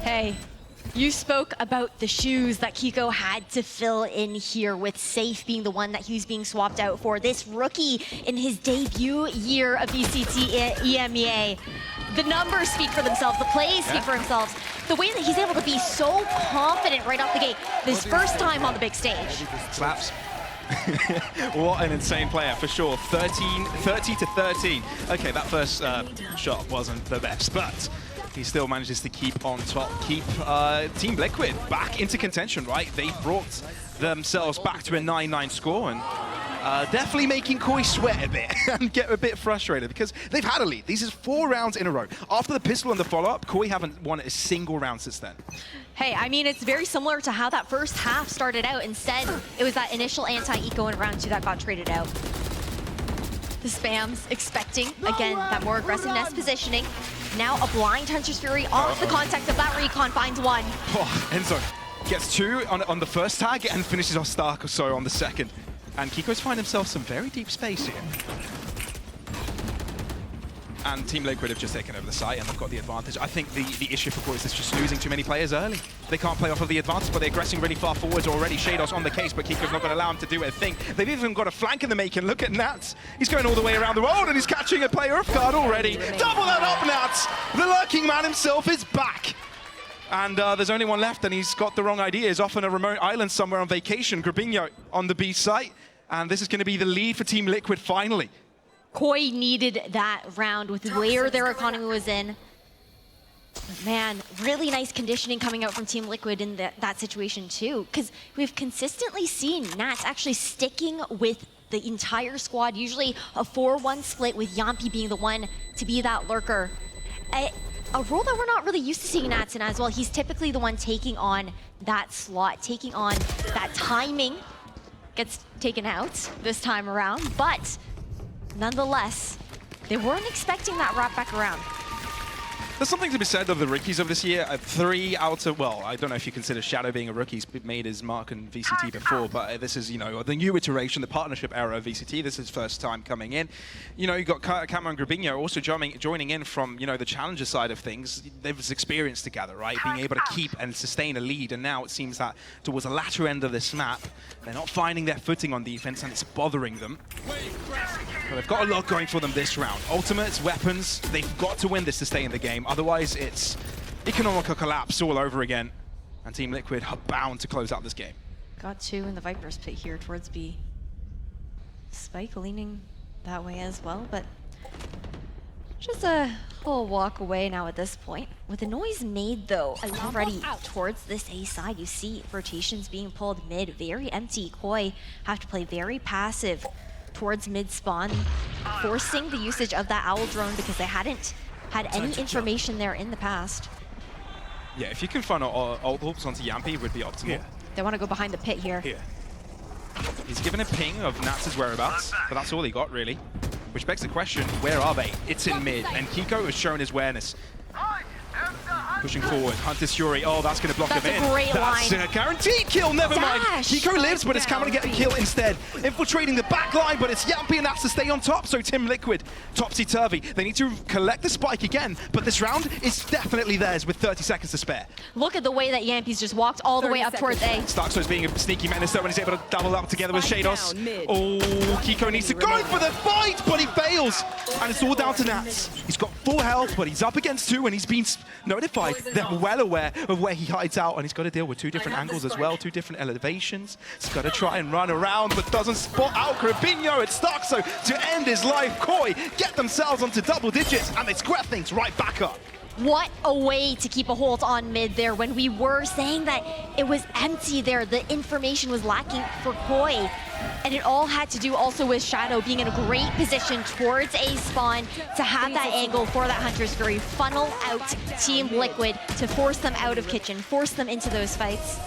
Hey, you spoke about the shoes that Kiko had to fill in here, with Safe being the one that he was being swapped out for. This rookie in his debut year of VCT EMEA. The numbers speak for themselves, the plays speak for themselves. The way that he's able to be so confident right off the gate, this first time on the big stage. Slaps. What an insane player, for sure. 30 to 13. Okay, that first shot wasn't the best, but he still manages to keep on top, keep Team Liquid back into contention, right? They brought themselves back to a 9-9 score, and definitely making Koi sweat a bit and get a bit frustrated because they've had a lead. These is 4 rounds in a row. After the pistol and the follow-up, Koi haven't won a single round since then. Hey, I mean, it's very similar to how that first half started out. Instead, it was that initial anti-eco in round 2 that got traded out. The spams expecting, again, that more aggressiveness positioning. Now a blind Hunter's Fury off the context of that recon, finds 1. Oh, Enzo gets 2 on the first tag and finishes off Stark or so on the second. And Kiko's find himself some very deep space here. And Team Liquid have just taken over the site and they've got the advantage. I think the issue for Koi is just losing too many players early. They can't play off of the advantage, but they're aggressing really far forwards already. Shadows on the case, but Kiko's not going to allow him to do a thing. They've even got a flank in the making. Look at Nats. He's going all the way around the world and he's catching a player off guard already. Double that up, Nats! The lurking man himself is back. And there's only one left and he's got the wrong idea. He's off on a remote island somewhere on vacation. Grabinho on the B site. And this is going to be the lead for Team Liquid finally. Koi needed that round with where their economy was in. But man, really nice conditioning coming out from Team Liquid in that situation too, because we've consistently seen Nats actually sticking with the entire squad, usually a 4-1 split with Yampi being the one to be that lurker. A role that we're not really used to seeing Nats in as well. He's typically the one taking on that slot, taking on that timing. Gets taken out this time around, but nonetheless, they weren't expecting that wrap back around. There's something to be said of the rookies of this year. 3 out of, well, I don't know if you consider Shadow being a rookie. He's made his mark in VCT before, but this is, you know, the new iteration, the partnership era of VCT. This is his first time coming in. You know, you got Camo and Grabinho also joining in from, you know, the challenger side of things. They've experience together, right? Being able to keep and sustain a lead, and now it seems that towards the latter end of this map, they're not finding their footing on defense, and it's bothering them. But they've got a lot going for them this round. Ultimates, weapons, they've got to win this to stay in the game. Otherwise, it's economical collapse all over again. And Team Liquid are bound to close out this game. Got two in the Viper's pit here towards B. Spike leaning that way as well, but just a whole walk away now at this point. With the noise made though, already towards this A side, you see rotations being pulled mid, very empty. Koi have to play very passive towards mid spawn, forcing the usage of that owl drone because they hadn't had any information there in the past. Yeah, if you can find ult orbs onto Yampy, it would be optimal. Here. They want to go behind the pit here. Here. He's given a ping of Nats's whereabouts, but that's all he got really. Which begs the question, where are they? It's in mid, and Kiko has shown his awareness. Pushing forward, Hunter's Fury. Oh, that's going to block him in. That's a great That's line. a guaranteed kill, never mind. Dash. Kiko lives, but it's Cameron to get a kill instead. Infiltrating the back line, but it's Yampy and Nats to stay on top, so Team Liquid, topsy-turvy. They need to collect the spike again, but this round is definitely theirs with 30 seconds to spare. Look at the way that Yampy's just walked all the way up towards A. Starkzo's being a sneaky menace though when he's able to double up together with Spike Shados. down mid. Oh, Kiko needs to go for the fight, but he fails. And it's all down to Nats. He's got full health, but he's up against two, and he's been notified. They're well aware of where he hides out, and he's got to deal with two different angles as well, two different elevations. He's got to try and run around, but doesn't spot out Grabinho. It's Starkzo to end his life. Koi get themselves onto double digits, and they square things right back up. What a way to keep a hold on mid there when we were saying that it was empty there. The information was lacking for Koi. And it all had to do also with Shadow being in a great position towards A spawn to have that angle for that Hunter's Fury, funnel out Team Liquid to force them out of Kitchen, force them into those fights.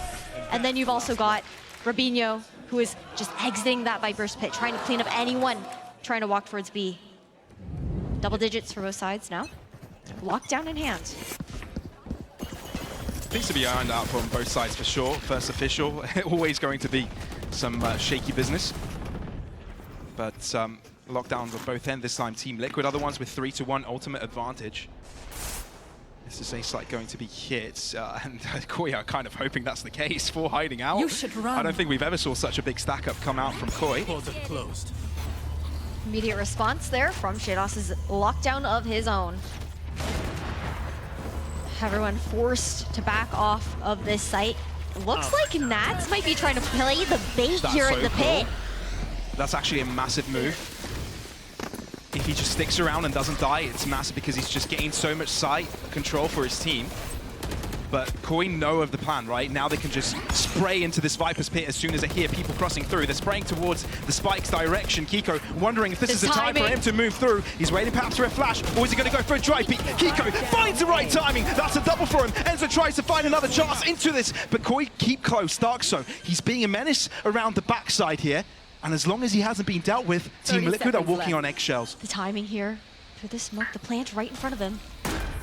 And then you've also got Robinho, who is just exiting that Viper's pit, trying to clean up anyone trying to walk towards B. Double digits for both sides now. Lockdown in hand. Things to be ironed out from both sides for sure. First official, always going to be some shaky business. But lockdowns on both ends this time. Team Liquid, other ones with 3-1 ultimate advantage. This is a site going to be hit, and Koi are kind of hoping that's the case for hiding out. You should run. I don't think we've ever saw such a big stack up come out from Koi. Portal closed. Immediate response there from Shados' lockdown of his own. Everyone forced to back off of this site. Looks like Nats might be trying to play the bait That's here so in the cool. pit. That's actually a massive move. If he just sticks around and doesn't die, it's massive because he's just gained so much sight control for his team. But Koi know of the plan, right? Now they can just spray into this Viper's pit as soon as they hear people crossing through. They're spraying towards the Spike's direction. Kiko wondering if this is the time for him to move through. He's waiting perhaps for a flash, or is he going to go for a dry peek? Kiko finds the right timing. That's a double for him. Enzo tries to find another chance into this, but Koi keep close. Starkzo, he's being a menace around the backside here. And as long as he hasn't been dealt with, Team 30 Liquid are seconds walking left. on eggshells. The timing here for the smoke, the plant right in front of him.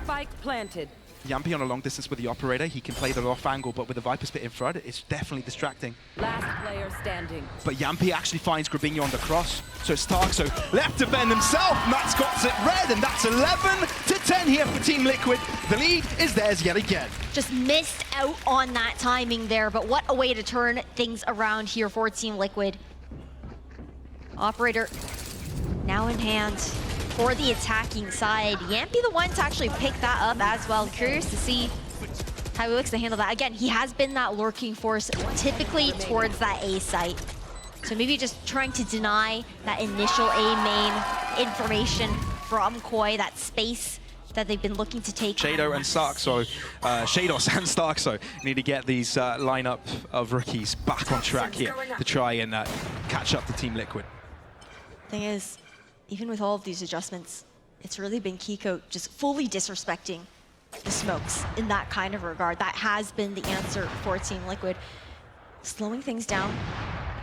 Spike planted. Yampy on a long distance with the operator. He can play the off angle, but with the Viper's pit in front, it's definitely distracting. Last player standing. But Yampy actually finds Grabinho on the cross. So it's Starkzo left to fend himself. Nats got it red, and that's 11-10 here for Team Liquid. The lead is theirs yet again. Just missed out on that timing there, but what a way to turn things around here for Team Liquid. Operator now in hand for the attacking side. Yampy the one to actually pick that up as well. Curious to see how he looks to handle that. Again, he has been that lurking force typically towards that A site. So maybe just trying to deny that initial A main information from Koi, that space that they've been looking to take. Shadow and Starkzo, Shados and Starkzo need to get these lineup of rookies back on track here to try and catch up to Team Liquid. Thing is, even with all of these adjustments, it's really been Kiko just fully disrespecting the smokes in that kind of regard. That has been the answer for Team Liquid. Slowing things down,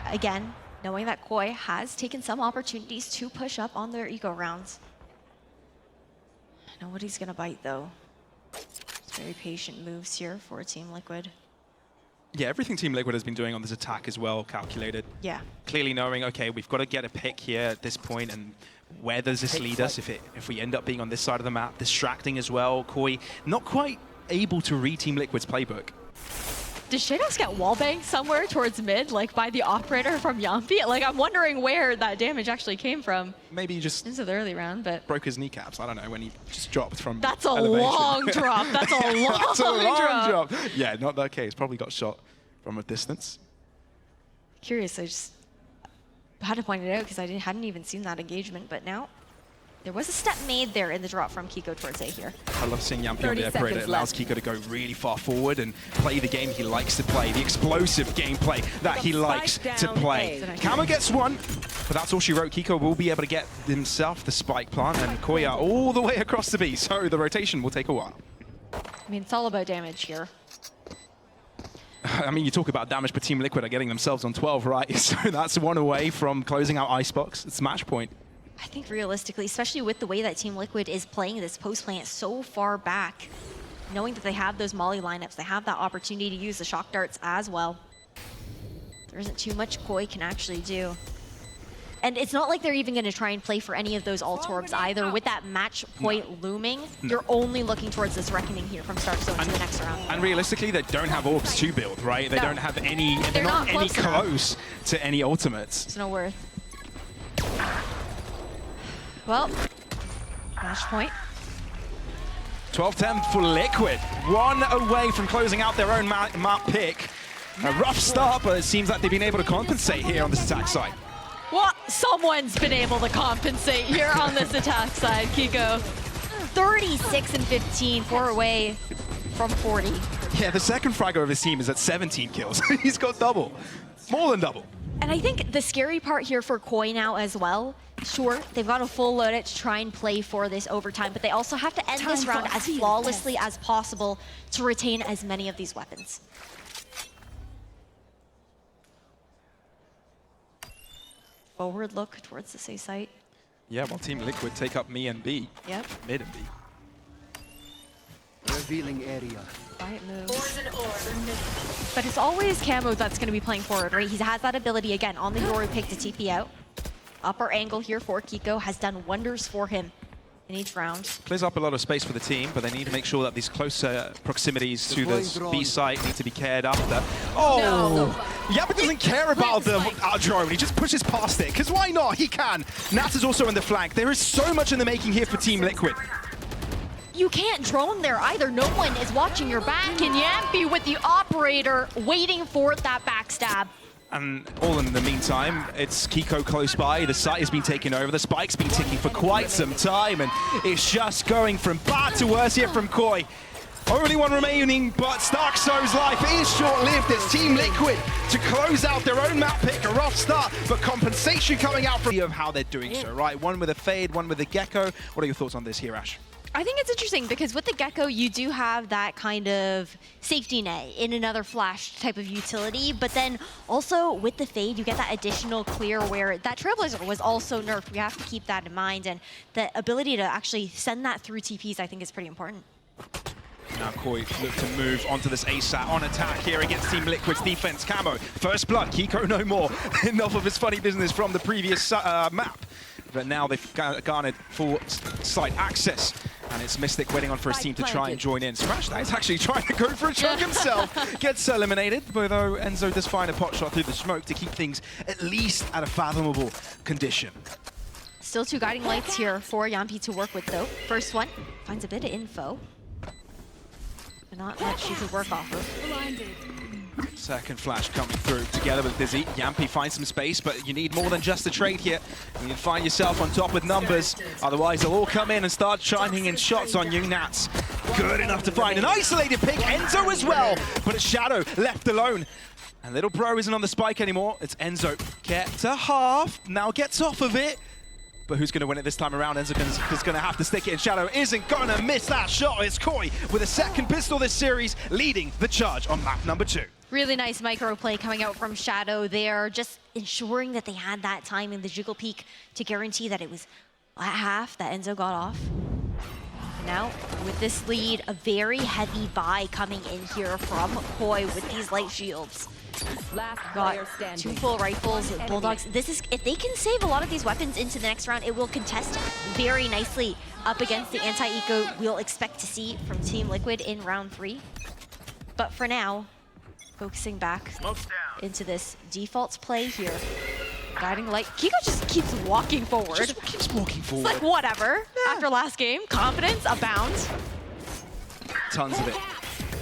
again, knowing that Koi has taken some opportunities to push up on their eco rounds. Nobody's gonna bite though. It's very patient moves here for Team Liquid. Yeah, everything Team Liquid has been doing on this attack is well calculated. Yeah. Clearly knowing, okay, we've got to get a pick here at this point, and where does this lead us if we end up being on this side of the map? Distracting as well. Koi not quite able to read Team Liquid's playbook. Did Shados get wallbanged somewhere towards mid, like by the operator from Yampy? Like, I'm wondering where that damage actually came from. Maybe he just Into the early round, but broke his kneecaps. I don't know, when he just dropped from that's a elevation. long drop. That's a long, That's a long drop. drop. Yeah, not that case. Probably got shot from a distance. Curious, I just had to point it out because I hadn't even seen that engagement, but now there was a step made there in the drop from Kiko towards A here. I love seeing Yampi on 30 the operator. It allows Kiko to go really far forward and play the game he likes to play, the explosive gameplay that he likes to play. Camo gets one, but that's all she wrote. Kiko will be able to get himself the spike plant, and Koya all the way across the B, so the rotation will take a while. I mean, it's all about damage here. I mean, you talk about damage, but Team Liquid are getting themselves on 12, right? So that's one away from closing out Icebox. It's match point. I think realistically, especially with the way that Team Liquid is playing this post plant so far back, knowing that they have those molly lineups, they have that opportunity to use the shock darts as well. There isn't too much Koi can actually do. And it's not like they're even going to try and play for any of those alt orbs either. With that match point looming, you're only looking towards this reckoning here from Stark Zone to the next round. And realistically, they don't have orbs to build, right? They don't have any, they're not any close to any ultimates. It's no worth. Well, match point. 12-10 for Liquid. One away from closing out their own map pick. A rough start, but it seems like they've been able to compensate here on this attack side. Well, someone's been able to compensate here on this attack side, Kiko. 36 and 15, 4 away from 40. Yeah, the second fragger of his team is at 17 kills. He's got double, more than double. And I think the scary part here for Koi now as well, sure, they've got a full loadout to try and play for this overtime, but they also have to end this round as flawlessly as possible to retain as many of these weapons. Forward look towards the C site. Yeah, while Team Liquid take up me and B. Yep. Mid and B. Revealing area. Quiet moves. But it's always Camo that's going to be playing forward, right? He has that ability, again, on the Yoru pick to TP out. Upper angle here for Kiko has done wonders for him in each round. Clears up a lot of space for the team, but they need to make sure that these closer proximities to the B site need to be cared after. Oh! No. Yabba doesn't care about the drone. He just pushes past it, because why not? He can. Nats is also in the flank. There is so much in the making here for Team Liquid. You can't drone there either. No one is watching your back, and Yampi with the operator waiting for that backstab. And all in the meantime, it's Kiko close by. The site has been taken over. The spike's been ticking for quite some time, and it's just going from bad to worse here from Koi. Only one remaining, but Starkzo's life is short-lived. It's Team Liquid to close out their own map pick. A rough start, but compensation coming out from of how they're doing so, right? One with a fade, one with a gecko. What are your thoughts on this here, Ash? I think it's interesting because with the Gecko, you do have that kind of safety net in another flash type of utility, but then also with the Fade, you get that additional clear where that Trailblazer was also nerfed. We have to keep that in mind, and the ability to actually send that through TPs, I think, is pretty important. Now Koi look to move onto this ASAT on attack here against Team Liquid's defense. Camo, first blood, Kiko no more. Enough of his funny business from the previous map. But now they've garnered full site access. And it's Mystic waiting on for his team to try and join in. Smash that is actually trying to go for a choke himself. Gets eliminated, but though Enzo does find a pot shot through the smoke to keep things at least at a fathomable condition. Still 2 guiding lights here for Yampi to work with, though. First one finds a bit of info, but not much you could work off of. Second flash coming through together with Dizzy. Yampi finds some space, but you need more than just a trade here. You can find yourself on top with numbers. Otherwise, they'll all come in and start chiming in shots on you, Nats. Good enough to find an isolated pick. Enzo as well, but it's Shadow left alone. And little bro isn't on the spike anymore. It's Enzo. Kept to half. Now gets off of it. But who's going to win it this time around? Enzo is going to have to stick it, and Shadow isn't going to miss that shot. It's Koi with a second pistol this series, leading the charge on map number 2. Really nice micro play coming out from Shadow there, just ensuring that they had that time in the jiggle peak to guarantee that it was at half that Enzo got off. And now, with this lead, a very heavy buy coming in here from Koi with these light shields. Got 2 full rifles, Bulldogs. This is, if they can save a lot of these weapons into the next round, it will contest very nicely up against the anti-eco we'll expect to see from Team Liquid in round 3. But for now, focusing back into this default play here. Guiding light. Kiko just keeps walking forward. Just keeps walking forward. It's like, whatever. Yeah. After last game, confidence abound. Tons of it.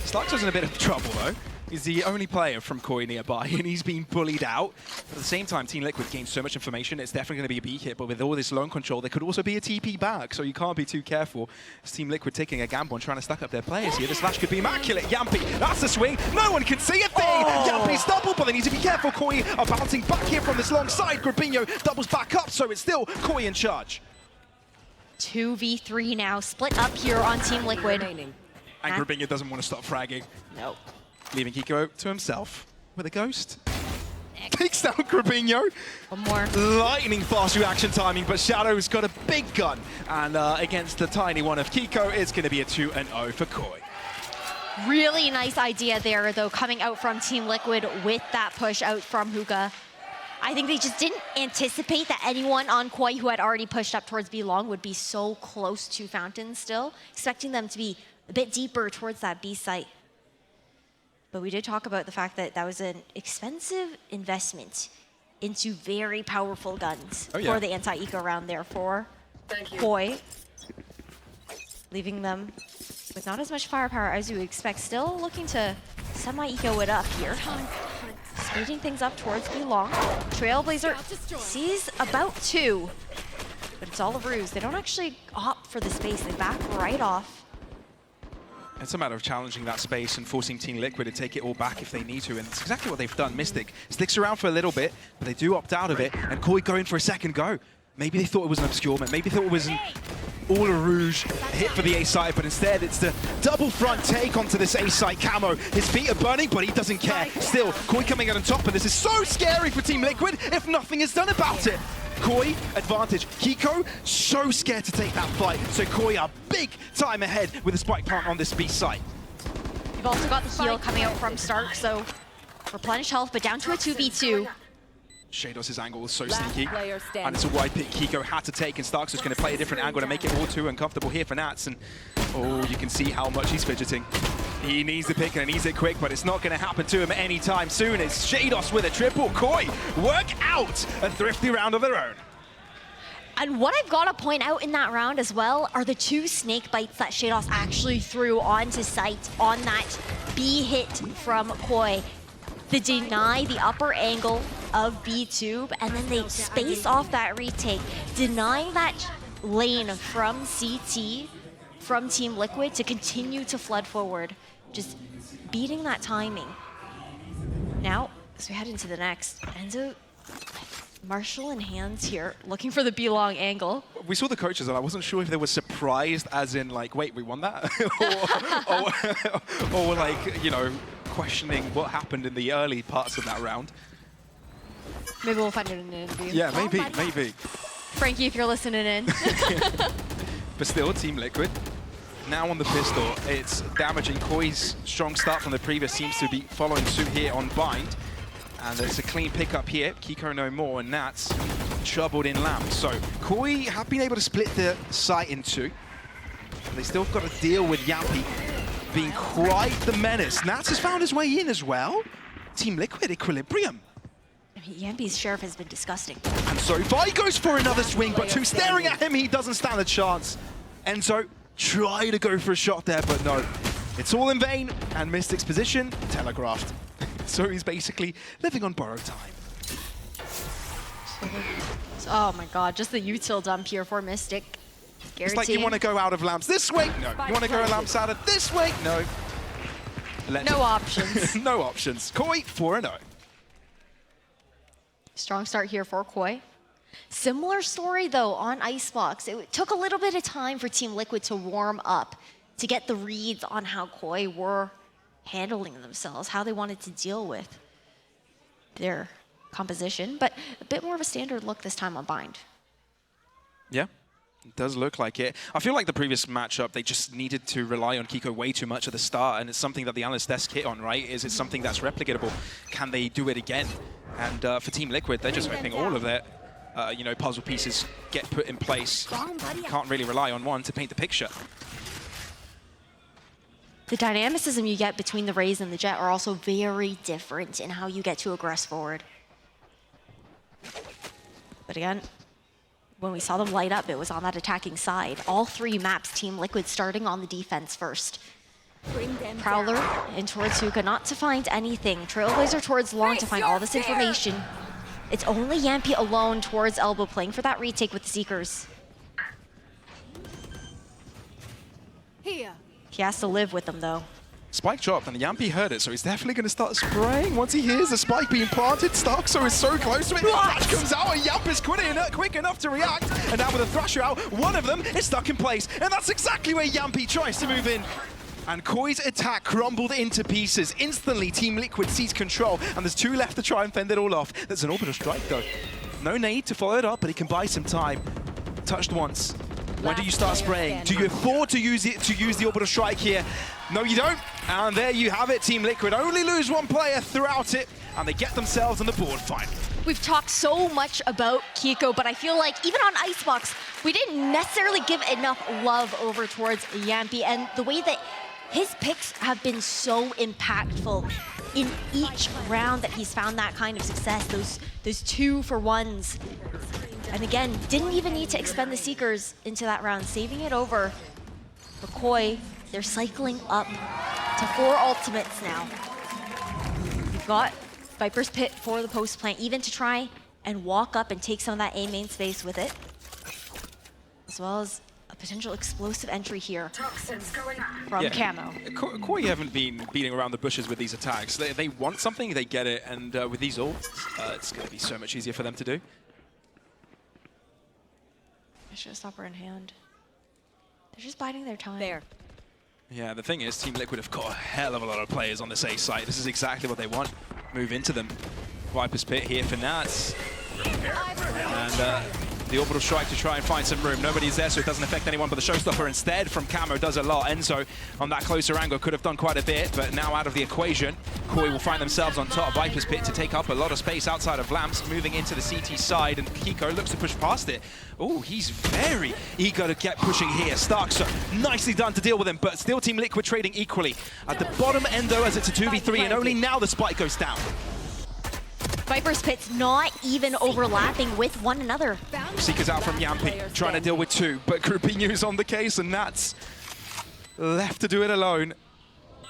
Starkzo's in a bit of trouble, though. He's the only player from Koi nearby, and he's been bullied out. At the same time, Team Liquid gains so much information, it's definitely going to be a B hit, but with all this lone control, there could also be a TP back, so you can't be too careful. It's Team Liquid taking a gamble and trying to stack up their players here. The slash could be immaculate. Yampy, that's the swing. No one can see a thing. Yampy's double, but they need to be careful. Koi are bouncing back here from this long side. Grabinho doubles back up, so it's still Koi in charge. 2v3 now, split up here on Team Liquid. Remaining. And Grabinho doesn't want to stop fragging. Nope. Leaving Kiko to himself with a ghost. Takes down Grabinho. One more. Lightning fast reaction timing, but Shadow's got a big gun. And against the tiny one of Kiko, it's going to be a 2-0 for Koi. Really nice idea there, though, coming out from Team Liquid with that push out from Hookah. I think they just didn't anticipate that anyone on Koi who had already pushed up towards B long would be so close to Fountain still, expecting them to be a bit deeper towards that B site. But we did talk about the fact that that was an expensive investment into very powerful guns for the anti-eco round there for Koi, leaving them with not as much firepower as you would expect. Still looking to semi-eco it up here. Speeding things up towards B long. Trailblazer sees about 2, but it's all a ruse. They don't actually opt for the space. They back right off. It's a matter of challenging that space and forcing Team Liquid to take it all back if they need to, and it's exactly what they've done. Mystic sticks around for a little bit, but they do opt out of it, and Koi going for a second go. Maybe they thought it was an obscurement, maybe they thought it was an all a rouge hit for the A side, but instead it's the double front take onto this A side camo. His feet are burning, but he doesn't care. Still, Koi coming out on top, and this is so scary for Team Liquid if nothing is done about it. Koi, advantage. Kiko, so scared to take that fight. So Koi are big time ahead with a spike plant on this B site. You've also got the heal coming out from Stark, so replenish health, but down to a 2v2. Shados' angle is so sneaky, player standing. and it's a wide pick Kiko had to take, and Stark's just going to play a different angle to make it all too uncomfortable here for Nats, and oh, you can see how much he's fidgeting. He needs the pick and he needs it quick, but it's not going to happen to him anytime soon. It's Shados with a triple. Koi work out a thrifty round of their own. And what I've got to point out in that round as well are the 2 snake bites that Shados actually threw onto site on that B hit from Koi. They deny the upper angle of B tube, and then they space off that retake, denying that lane from CT, from Team Liquid to continue to flood forward, just beating that timing. Now, as we head into the next, Enzo, Marshall in hands here, looking for the B-long angle. We saw the coaches, and I wasn't sure if they were surprised, as in like, wait, we won that? or like, you know, questioning what happened in the early parts of that round. Maybe we'll find it in an interview. Yeah, maybe. Frankie, if you're listening in. But still, Team Liquid now on the pistol. It's damaging. Koi's strong start from the previous seems to be following suit here on Bind. And it's a clean pickup here. Kiko no more, and Nats troubled in Lamp. So Koi have been able to split the site in 2. But they still got to deal with Yampy being quite the menace. Nats has found his way in as well. Team Liquid, equilibrium. I mean, Yampy's sheriff has been disgusting. And so far he goes for another swing, but 2 staring at him, he doesn't stand a chance. Enzo try to go for a shot there, but no. It's all in vain, and Mystic's position telegraphed. So he's basically living on borrowed time. Oh my god, just the util dump here for Mystic. It's like you want to go out of lamps this way? No. You want to go lamps out of this way? No. No options. No options. Koi 4-0. Strong start here for Koi. Similar story though on Icebox. It took a little bit of time for Team Liquid to warm up, to get the reads on how Koi were handling themselves, how they wanted to deal with their composition, but a bit more of a standard look this time on Bind. Yeah, it does look like it. I feel like the previous matchup, they just needed to rely on Kiko way too much at the start, and it's something that the analyst desk hit on, right? Is it something that's replicatable? Can they do it again? And for Team Liquid, they're just hoping all of their you know, puzzle pieces get put in place. You can't really rely on one to paint the picture. The dynamicism you get between the Raze and the Jet are also very different in how you get to aggress forward. But again, when we saw them light up, it was on that attacking side. All 3 maps, Team Liquid starting on the defense first. Prowler in towards Hookah, not to find anything. Trailblazer towards Long to find all this information. It's only Yampi alone towards Elbow playing for that retake with the Seekers. Here. He has to live with them though. Spike dropped, and Yampi heard it, so he's definitely going to start spraying once he hears the spike being planted. Starkso is so close to it. Flash comes out, and Yamp is quick enough to react. And now with a Thrasher out, one of them is stuck in place. And that's exactly where Yampi tries to move in. And Koi's attack crumbled into pieces. Instantly, Team Liquid sees control, and there's 2 left to try and fend it all off. There's an orbital strike, though. No need to follow it up, but he can buy some time. Touched once. When do you start spraying? Do you afford to use the orbital strike here? No, you don't. And there you have it. Team Liquid only lose 1 player throughout it, and they get themselves on the board finally. We've talked so much about Kiko, but I feel like even on Icebox, we didn't necessarily give enough love over towards Yampi, and the way that his picks have been so impactful in each round that he's found that kind of success, those 2-for-1s. And again, didn't even need to expend the Seekers into that round, saving it over for Koi. They're cycling up to 4 ultimates now. We've got Viper's Pit for the post plant, even to try and walk up and take some of that A main space with it, as well as a potential explosive entry here from Camo. Koi haven't been beating around the bushes with these attacks. They want something, they get it, and with these ults, it's going to be so much easier for them to do. Showstopper in hand. They're just biding their time. There. Yeah, the thing is, Team Liquid have got a hell of a lot of players on this A site. This is exactly what they want. Move into them. Viper's Pit here for Nats. And the orbital strike to try and find some room. Nobody's there, so it doesn't affect anyone, but the Showstopper instead from Camo does a lot. Enzo on that closer angle could have done quite a bit, but now out of the equation, Koi will find themselves on top. Viper's Pit to take up a lot of space outside of Lamps, moving into the CT side, and Kiko looks to push past it. Oh, he's very eager to get pushing here. Starkso, nicely done to deal with him, but still Team Liquid trading equally. At the bottom end, though, as it's a 2v3, and only now the spike goes down. Viper's Pit's not even overlapping with one another. Seekers out from Yampi, trying to deal with 2, but Grupinho's on the case, and Nats left to do it alone.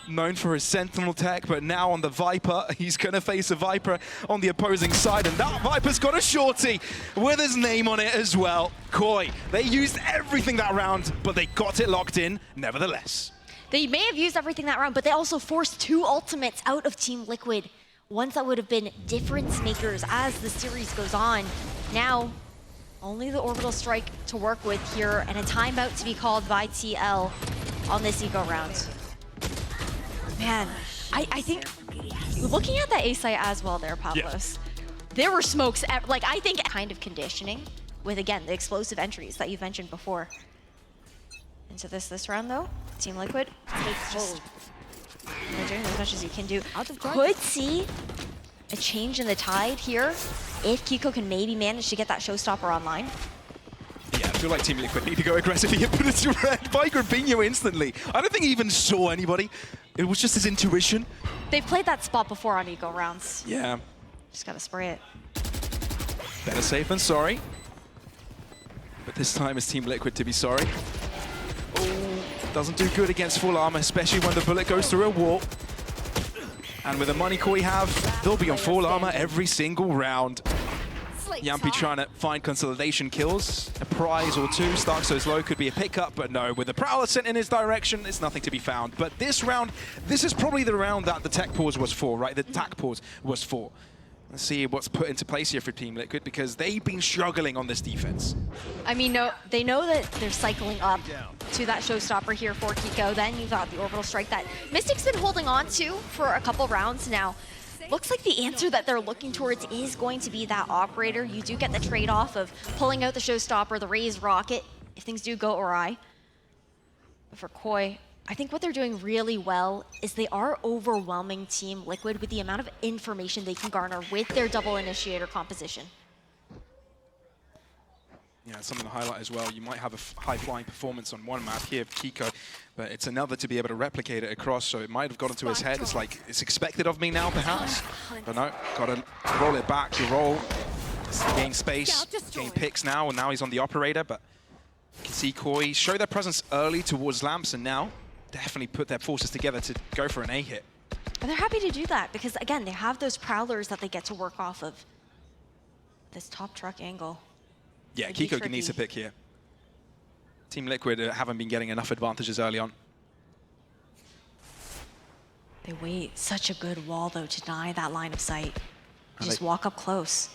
Known for his Sentinel tech, but now on the Viper, he's going to face a Viper on the opposing side, and that Viper's got a shorty with his name on it as well. Koi, they used everything that round, but they got it locked in nevertheless. They may have used everything that round, but they also forced 2 ultimates out of Team Liquid. Ones that would have been difference makers as the series goes on. Now, only the orbital strike to work with here, and a timeout to be called by TL on this eco round. Man, I think, looking at that A site as well there, Pavlos, there were smokes, like I think kind of conditioning with, again, the explosive entries that you've mentioned before. Into this round though, Team Liquid, it's just, they're doing as much as you can do. Could see a change in the tide here if Kiko can maybe manage to get that Showstopper online. Yeah, I feel like Team Liquid need to go aggressively and put it to red by Grupinho instantly. I don't think he even saw anybody. It was just his intuition. They've played that spot before on eco rounds. Yeah. Just gotta spray it. Better safe than sorry. But this time it's Team Liquid to be sorry. Oh, doesn't do good against full armor, especially when the bullet goes through a wall. And with the money Koi have, they'll be on full armor every single round. Yampi trying to find consolidation kills, a prize or 2. Starkso's low could be a pickup, but no, with the Prowler sent in his direction, it's nothing to be found. But this round, this is probably the round that the tech pause was for, right? The attack pause was for. Let's see what's put into place here for Team Liquid, because they've been struggling on this defense. I mean, no, they know that they're cycling up to that Showstopper here for Kiko. Then you got the orbital strike that Mystic's been holding on to for a couple rounds now. Looks like the answer that they're looking towards is going to be that operator. You do get the trade-off of pulling out the Showstopper, the raised rocket, if things do go awry. But for Koi, I think what they're doing really well is they are overwhelming Team Liquid with the amount of information they can garner with their double initiator composition. Yeah, it's something to highlight as well. You might have a high-flying performance on one map here, Kiko, but it's another to be able to replicate it across, so it might have gotten to his head. It's like, it's expected of me now, perhaps. But no, gotta roll it back to roll. Gain space, gain picks now, and now he's on the operator, but you can see Koi show their presence early towards Lamps, and now definitely put their forces together to go for an A hit. And they're happy to do that because, again, they have those prowlers that they get to work off of. This top truck angle. Yeah, It'd be Kiko tricky. needs to pick here. Team Liquid haven't been getting enough advantages early on. They wait such a good wall, though, to deny that line of sight. And Just they- walk up close.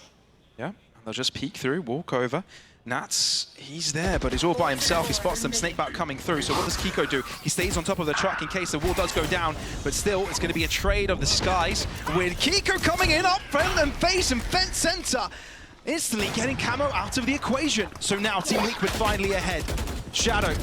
Yeah, and they'll just peek through, walk over. Nats, he's there, but he's all by himself. He spots them snakebite coming through. So what does Kiko do? He stays on top of the truck in case the wall does go down, but still, it's going to be a trade of the skies with Kiko coming in up front and face and fence center, instantly getting Camo out of the equation. So now Team Liquid finally ahead. Shadow,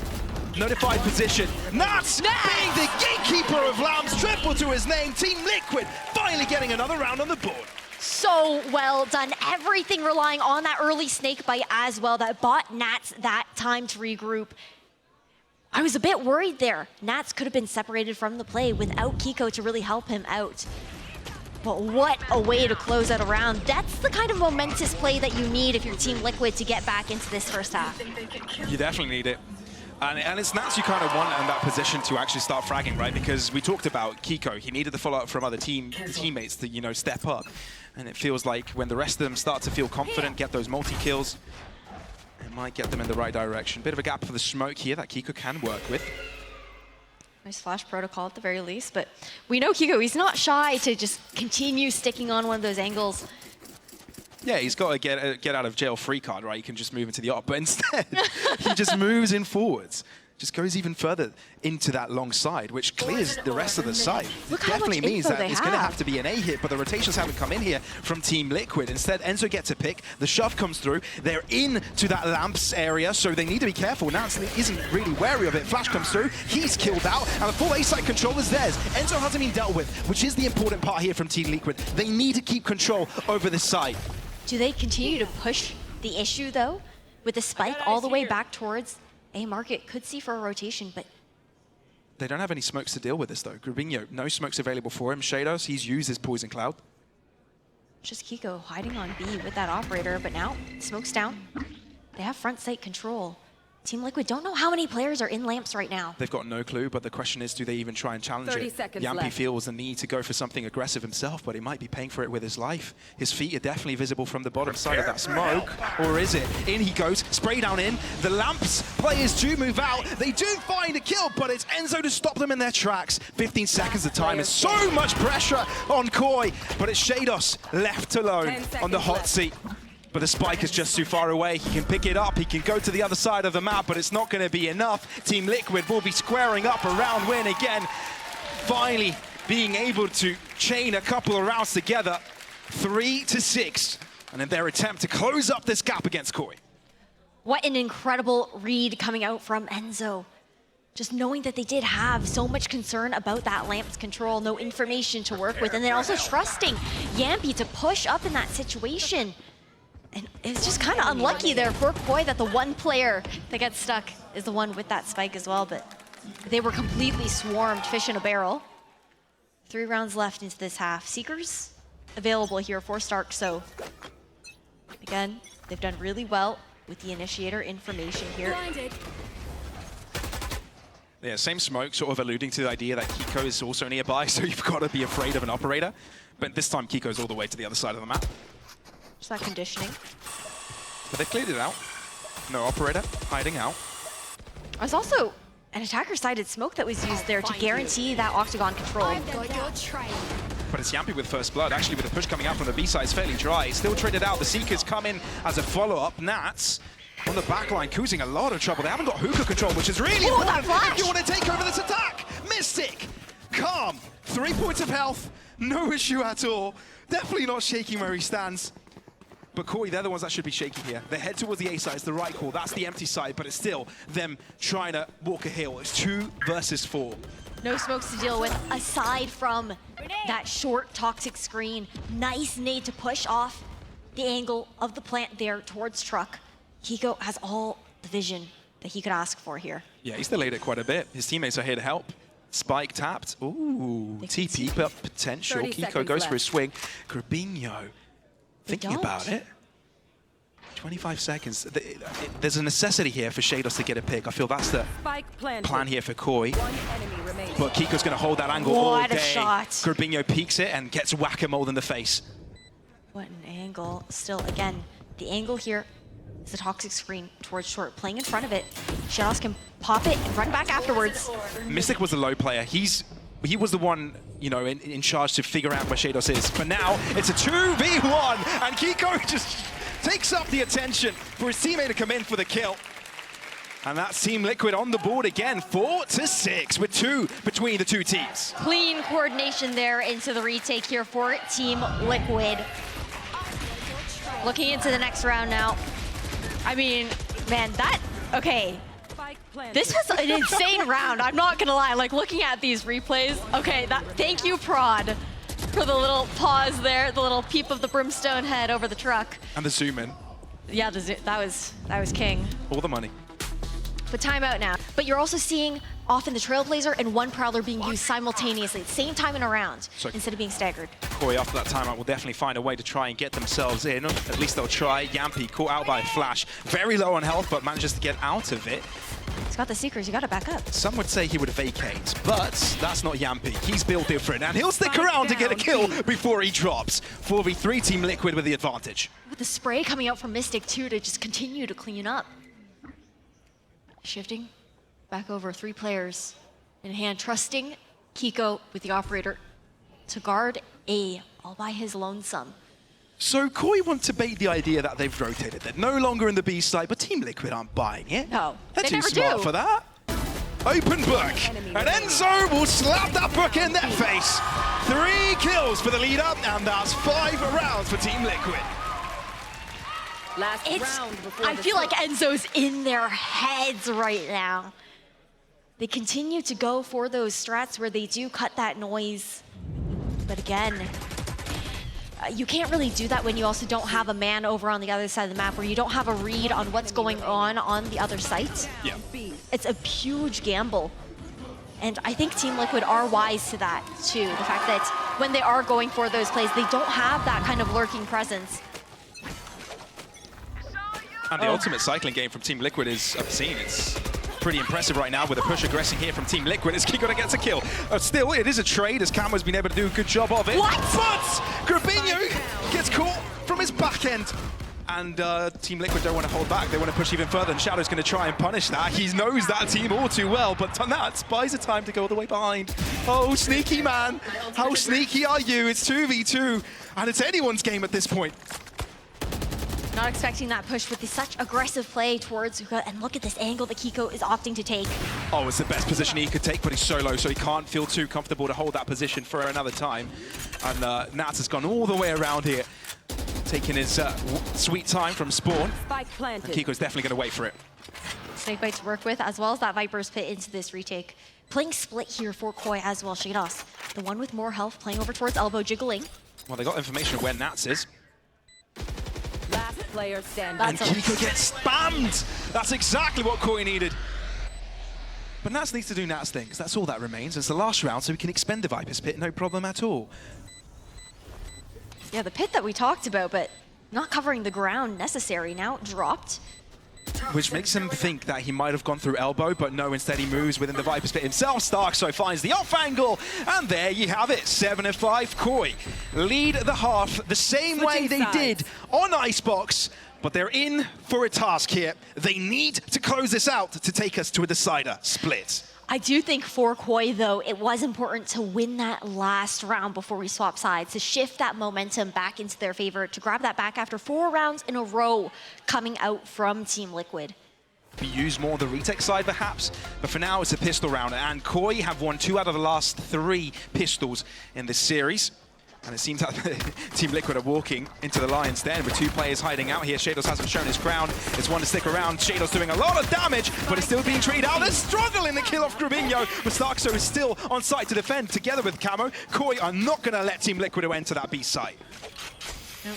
notified position. Nats being the gatekeeper of Lambs, triple to his name. Team Liquid finally getting another round on the board. So well done. Everything relying on that early snake bite as well that bought Nats that time to regroup. I was a bit worried there. Nats could have been separated from the play without Kiko to really help him out. But what a way to close out a round. That's the kind of momentous play that you need if you're Team Liquid to get back into this first half. You definitely need it. And it's Nats you kind of want in that position to actually start fragging, right? Because we talked about Kiko. He needed the follow-up from other teammates to, you know, step up. And it feels like when the rest of them start to feel confident, get those multi-kills, it might get them in the right direction. Bit of a gap for the smoke here that Kiko can work with. Nice flash protocol at the very least, but we know Kiko, he's not shy to just continue sticking on one of those angles. Yeah, he's got a get out of jail free card, right? He can just move into the op, but instead he just moves in forwards. Just goes even further into that long side, which clears the rest of the side. Look It how definitely much means info that they it's going to have. have to be an A hit, but the rotations haven't come in here from Team Liquid. Instead, Enzo gets a pick, the shove comes through, they're into that lamps area, so they need to be careful. Nats isn't really wary of it. Flash comes through, he's killed out, and the full A-side control is theirs. Enzo hasn't been dealt with, which is the important part here from Team Liquid. They need to keep control over this side. Do they continue to push the issue though? With the spike all the way back towards A market, could see for a rotation, but They don't have any smokes to deal with this though. Grubinho, no smokes available for him. Shados, he's used his Poison Cloud. just Kiko hiding on B with that operator, but now smoke's down. They have front sight control. Team Liquid don't know how many players are in lamps right now. They've got no clue, but the question is, do they even try and challenge 30 it? seconds Yampy left. feels the need to go for something aggressive himself, but he might be paying for it with his life. His feet are definitely visible from the bottom side of that smoke. Or is it? In he goes, spray down in. The Lamps players do move out. They do find a kill, but it's Enzo to stop them in their tracks. 15 seconds of time. There's so much pressure on Koi, but it's Shados left alone 10 on the seconds hot left. seat. But the spike is just too far away. He can pick it up, he can go to the other side of the map, but it's not going to be enough. Team Liquid will be squaring up a round win again. Finally being able to chain a couple of rounds together. 3-6. And in their attempt to close up this gap against Koi. What an incredible read coming out from Enzo. Just knowing that they did have so much concern about that lamp's control, no information to work with, and then also trusting Yampy to push up in that situation. And it's just kind of unlucky there for Koi that the one player that gets stuck is the one with that spike as well, but they were completely swarmed, fish in a barrel. 3 rounds left into this half. Seekers available here for Stark, so again, they've done really well with the initiator information here. Blinded. Yeah, same smoke, sort of alluding to the idea that Kiko is also nearby, so you've got to be afraid of an operator. But this time Kiko's all the way to the other side of the map. Just that conditioning. But they cleared it out. No operator, hiding out. There's also an attacker-sided smoke that was used there to guarantee that octagon control. I've got your trail. But it's Yampy with first blood. Actually, with the push coming out from the B side, it's fairly dry. Still traded out. The Seekers come in as a follow-up. Nats on the back line, causing a lot of trouble. They haven't got hookah control, which is really Oh, that important flash! if you want to take over this attack. Mystic, calm, 3 points of health, no issue at all. Definitely not shaking where he stands. But Koi, they're the ones that should be shaking here. They head towards the A side. It's the right call. That's the empty side, but it's still them trying to walk a hill. It's 2 versus 4. No smokes to deal with aside from that short toxic screen. Nice nade to push off the angle of the plant there towards truck. Kiko has all the vision that he could ask for here. Yeah, he's delayed it quite a bit. His teammates are here to help. Spike tapped. Ooh, TP but potential. 30 Kiko seconds goes for left. his swing. Grubinho thinking don't. about it. 25 seconds. There's a necessity here for Shados to get a pick. I feel that's the plan here for Koi. But Kiko's going to hold that angle all day. What a shot. Grabinho peeks it and gets whack-a-mole in the face. What an angle. Still, again, the angle here is a toxic screen towards short. Playing in front of it, Shados can pop it and run back afterwards. Mystic was the low player. He was the one, you know, in charge to figure out where Shados is. But now it's a 2v1, and Kiko just takes up the attention for his teammate to come in for the kill. And that's Team Liquid on the board again, 4-6, with 2 between the two teams. Clean coordination there into the retake here for Team Liquid. Looking into the next round now. I mean, man, okay. This was an insane round, I'm not gonna lie. Like, looking at these replays, okay, thank you, Prod, for the little pause there, the little peep of the brimstone head over the truck. And the zoom in. Yeah, that was king. All the money. But timeout now. But you're also seeing often the Trailblazer and one Prowler being used simultaneously at the same time in a round, instead of being staggered. Koi, after that timeout, will definitely find a way to try and get themselves in. At least they'll try. Yampi caught out by Flash. Very low on health, but manages to get out of it. He's got the Seekers, you gotta back up. Some would say he would vacate, but that's not Yampi. He's built different, and he'll stick around to get a kill before he drops. 4v3, Team Liquid with the advantage. With the spray coming out from Mystic too to just continue to clean up. Shifting back over, 3 players in hand, trusting Kiko with the operator to guard A all by his lonesome. So Koi want to bait the idea that they've rotated. They're no longer in the B side, but Team Liquid aren't buying it. No, they're they too never smart do. for that. Open book, and Enzo will slap that book in their face. 3 kills for the leader, and that's 5 rounds for Team Liquid. I feel like Enzo's in their heads right now. They continue to go for those strats where they do cut that noise. But again, you can't really do that when you also don't have a man over on the other side of the map, where you don't have a read on what's going on the other site. Yeah. It's a huge gamble. And I think Team Liquid are wise to that too. The fact that when they are going for those plays, they don't have that kind of lurking presence. And the ultimate cycling game from Team Liquid is obscene. It's pretty impressive right now with a push aggressing here from Team Liquid as Kiko gets a kill. Still, it is a trade as Camo's been able to do a good job of it. What? But Grabinho gets caught from his back end. And Team Liquid don't want to hold back. They want to push even further, and Shadow's going to try and punish that. He knows that team all too well, but Tanat buys the time to go all the way behind. Oh, sneaky man. How sneaky are you? It's 2v2, and it's anyone's game at this point. Not expecting that push with such aggressive play towards Zuka, and look at this angle that Kiko is opting to take. Oh, it's the best position he could take, but he's so low, so he can't feel too comfortable to hold that position for another time. And Nats has gone all the way around here, taking his sweet time from spawn. And Kiko's definitely going to wait for it. Snakebite to work with, as well as that Viper's Pit into this retake. Playing split here for Koi as well. Shados, the one with more health, playing over towards elbow, jiggling. Well, they got information of where Nats is. Last player standing. And Kiko gets spammed! That's exactly what Koi needed. But Nats needs to do Nats things. That's all that remains. It's the last round, so we can expend the Viper's Pit, no problem at all. Yeah, the pit that we talked about, but not covering the ground necessary. Now dropped. Which makes him think that he might have gone through elbow, but no, instead he moves within the Viper's Pit himself. Starkso finds the off angle, and there you have it. 7-5 Koi lead the half the same way they did on Icebox, but they're in for a task here. They need to close this out to take us to a decider split. I do think for Koi, though, it was important to win that last round before we swap sides, to shift that momentum back into their favor, to grab that back after 4 rounds in a row coming out from Team Liquid. Be used more on the retake side, perhaps, but for now it's a pistol round, and Koi have won 2 out of the last 3 pistols in this series. And it seems that Team Liquid are walking into the Lion's Den with 2 players hiding out here. Shados hasn't shown his crown. It's one to stick around. Shados doing a lot of damage, but it's still being treated out. They're struggling to kill off Grabinho, but Starkso is still on site to defend together with Camo. Koi are not going to let Team Liquid enter that B site. Nope.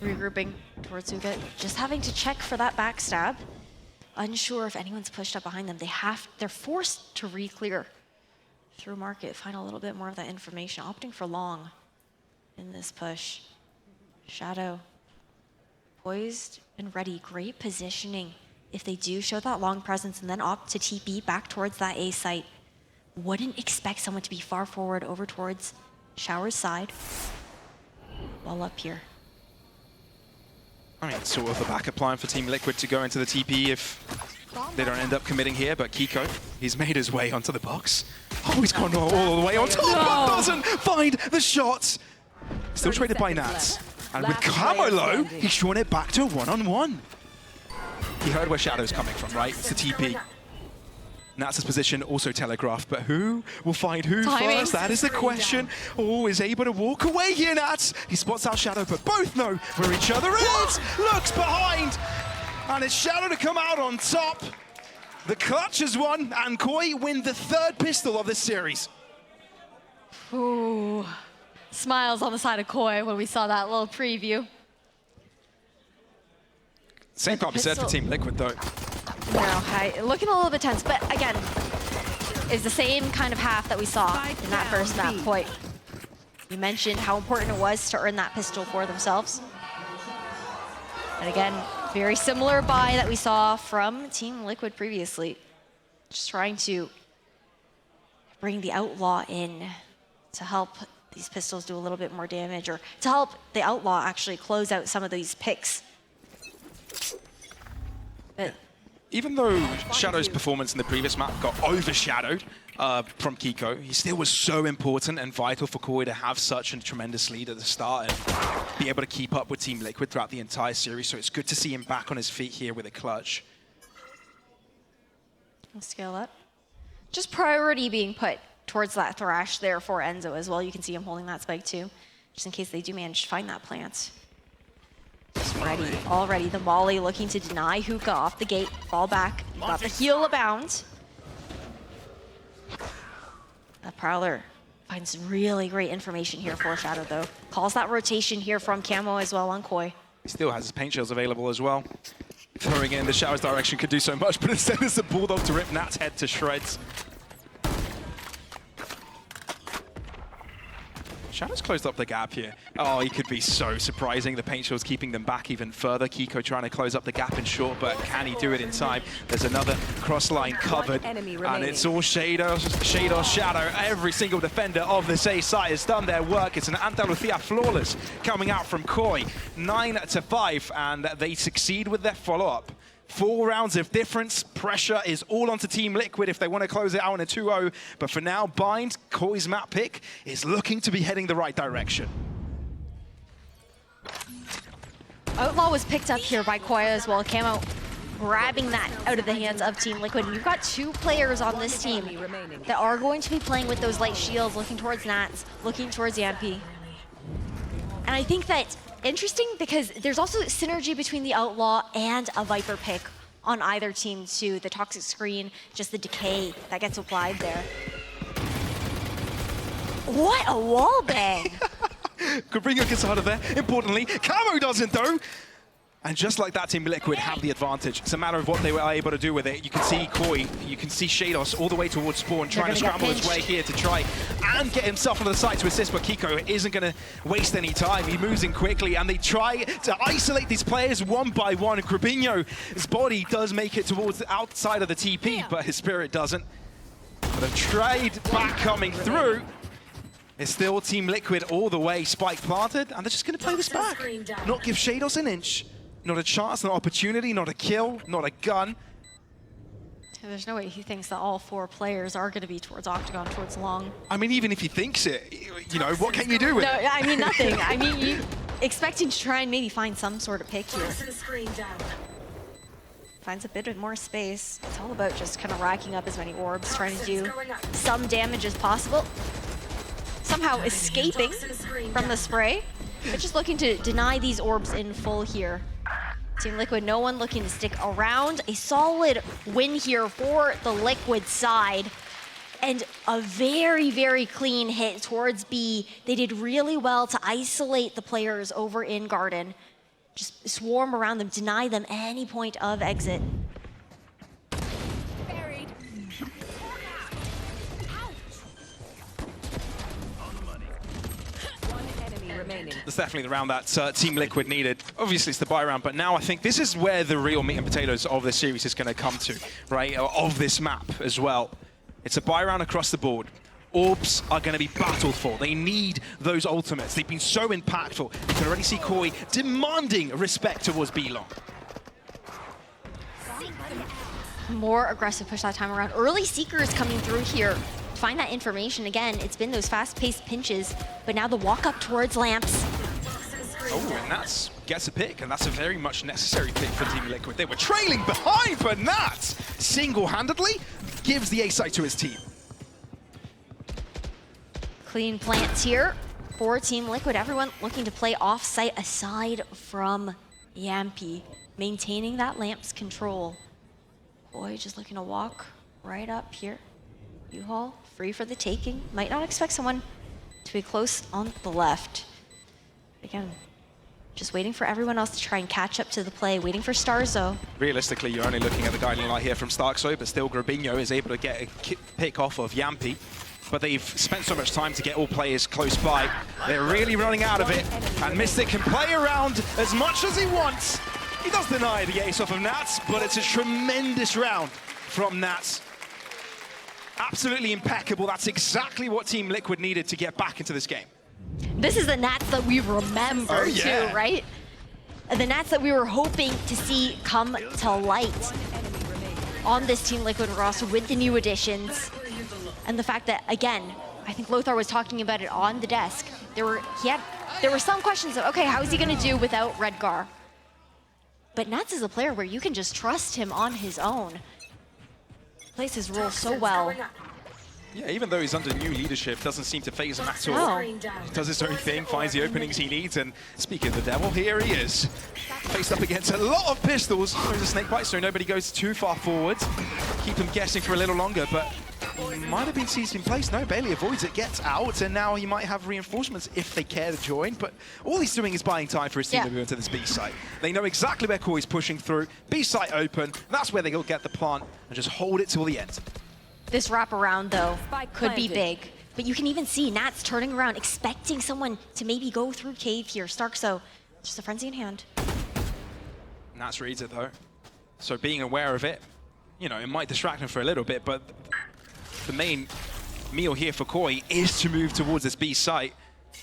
Regrouping towards Zuka, just having to check for that backstab. Unsure if anyone's pushed up behind them. They're forced to re-clear through market, find a little bit more of that information, opting for long in this push. Shadow Poised and ready, great positioning. If they do show that long presence and then opt to TP back towards that A site, wouldn't expect someone to be far forward over towards Shower's side. Well up here. I mean, it's sort of a backup plan for Team Liquid to go into the TP if they don't end up committing here, but Kiko, he's made his way onto the box. Oh, he's gone all the way on top, but doesn't find the shots. Still traded by Nats. And with Camo low, he's drawn it back to a one-on-one. He heard where Shadow's coming from, right? It's the TP. Nats' position also telegraphed, but who will find who first? That is the question. Oh, is able to walk away here, Nats. He spots out Shadow, but both know where each other is. Looks behind, and it's Shadow to come out on top. The clutch has won, and Koi win the third pistol of this series. Ooh, smiles on the side of Koi when we saw that little preview. Same can't be said for Team Liquid, though. No, looking a little bit tense, but again, it's the same kind of half that we saw in that first map. Koi, you mentioned how important it was to earn that pistol for themselves. And again, very similar buy that we saw from Team Liquid previously. Just trying to bring the Outlaw in to help these pistols do a little bit more damage, or to help the Outlaw actually close out some of these picks. But even though Shadow's performance in the previous map got overshadowed from Kiko, he still was so important and vital for Koi to have such a tremendous lead at the start and be able to keep up with Team Liquid throughout the entire series. So it's good to see him back on his feet here with a clutch. I'll scale up. Just priority being put towards that Thrash there for Enzo as well. You can see him holding that spike too, just in case they do manage to find that plant. Ready, already the Molly looking to deny Hookah off the gate, fall back, got the heal abound. The Prowler finds really great information here for Shadow though. Calls that rotation here from Camo as well on Koi. He still has his paint shells available as well. Throwing it in the Shower's direction could do so much, but instead it's a Bulldog to rip Nat's head to shreds. Shadow's closed up the gap here. Oh, he could be so surprising. The paint shell's keeping them back even further. Kiko trying to close up the gap in short, but can he do it in time? There's another cross line covered, and it's all Shadow, Shadow. Every single defender of this A site has done their work. It's an Andalucia flawless coming out from Koi. 9-5, and they succeed with their follow-up. 4 rounds of difference. Pressure is all onto Team Liquid if they want to close it out in a 2-0. But for now, Bind, Koi's map pick, is looking to be heading the right direction. Outlaw was picked up here by Koi as well. Camo grabbing that out of the hands of Team Liquid. And you've got 2 players on this team that are going to be playing with those light shields, looking towards Nats, looking towards Yampi. And I think that interesting because there's also synergy between the Outlaw and a Viper pick on either team too. The toxic screen, just the decay that gets applied there. What a wall bang! Cabrinho gets out of there. Importantly, Camo doesn't though. And just like that, Team Liquid have the advantage. It's a matter of what they were able to do with it. You can see Koi, you can see Shados all the way towards Spawn, trying to scramble his way here to try and get himself on the site to assist, but Kiko isn't going to waste any time. He moves in quickly, and they try to isolate these players one by one. Cabrinho's body does make it towards the outside of the TP, but his spirit doesn't. But a trade back coming through. It's still Team Liquid all the way, spike planted, and they're just going to play this back. Not give Shados an inch. Not a chance, not opportunity, not a kill, not a gun. There's no way he thinks that all 4 players are going to be towards Octagon, towards Long. I mean, even if he thinks it, you know, what can you do with it? No, I mean, nothing. I mean, you expecting to try and maybe find some sort of pick here. Finds a bit of more space. It's all about just kind of racking up as many orbs, trying to do some damage as possible. Somehow escaping from the spray, but just looking to deny these orbs in full here. Team Liquid, no one looking to stick around. A solid win here for the Liquid side. And a very, very clean hit towards B. They did really well to isolate the players over in Garden. Just swarm around them, deny them any point of exit. Buried. One enemy remaining. remaining. That's definitely the round that Team Liquid needed. Obviously, it's the buy round, but now I think this is where the real meat and potatoes of this series is going to come to, right? Of this map as well. It's a buy round across the board. Orbs are going to be battled for. They need those ultimates. They've been so impactful. You can already see Koi demanding respect towards B-Long. More aggressive push that time around. Early Seekers coming through here. Find that information again. It's been those fast-paced pinches, but now the walk up towards Lamps. Oh, and Nats gets a pick, and that's a very much necessary pick for Team Liquid. They were trailing behind, but Nats single-handedly gives the A-side to his team. Clean plants here for Team Liquid. Everyone looking to play off-site aside from Yampy, maintaining that Lamps control. Boy, just looking to walk right up here. U-Haul, free for the taking. Might not expect someone to be close on the left. Again, just waiting for everyone else to try and catch up to the play, waiting for Starzo. Realistically, you're only looking at the guiding light here from Starkso, but still Grabinho is able to get a pick off of Yampy. But they've spent so much time to get all players close by. They're really running out of it, and Mystic can play around as much as he wants. He does deny the ace off of Nats, but it's a tremendous round from Nats. Absolutely impeccable. That's exactly what Team Liquid needed to get back into this game. This is the Nats that we remember too, right? The Nats that we were hoping to see come to light on this Team Liquid roster with the new additions. And the fact that, again, I think Lothar was talking about it on the desk. There were some questions of, okay, how is he going to do without Redgar? But Nats is a player where you can just trust him on his own. Plays his role so well. Yeah, even though he's under new leadership, doesn't seem to phase him at all. No. He does his own thing, finds the openings he needs, and speaking of the devil, here he is. Faced up against a lot of pistols. There's a snake bite, so nobody goes too far forward. Keep him guessing for a little longer, but he might have been seized in place. No, Bailey avoids it, gets out, and now he might have reinforcements if they care to join. But all he's doing is buying time for his team to move into this B site. They know exactly where Koi's pushing through. B site open. That's where they go get the plant and just hold it till the end. This wraparound, though, could be planted. big. But you can even see Nats turning around, expecting someone to maybe go through cave here. Starkso, just a frenzy in hand. Nats reads it, though. So being aware of it, you know, it might distract him for a little bit, but the main meal here for Koi is to move towards this B site.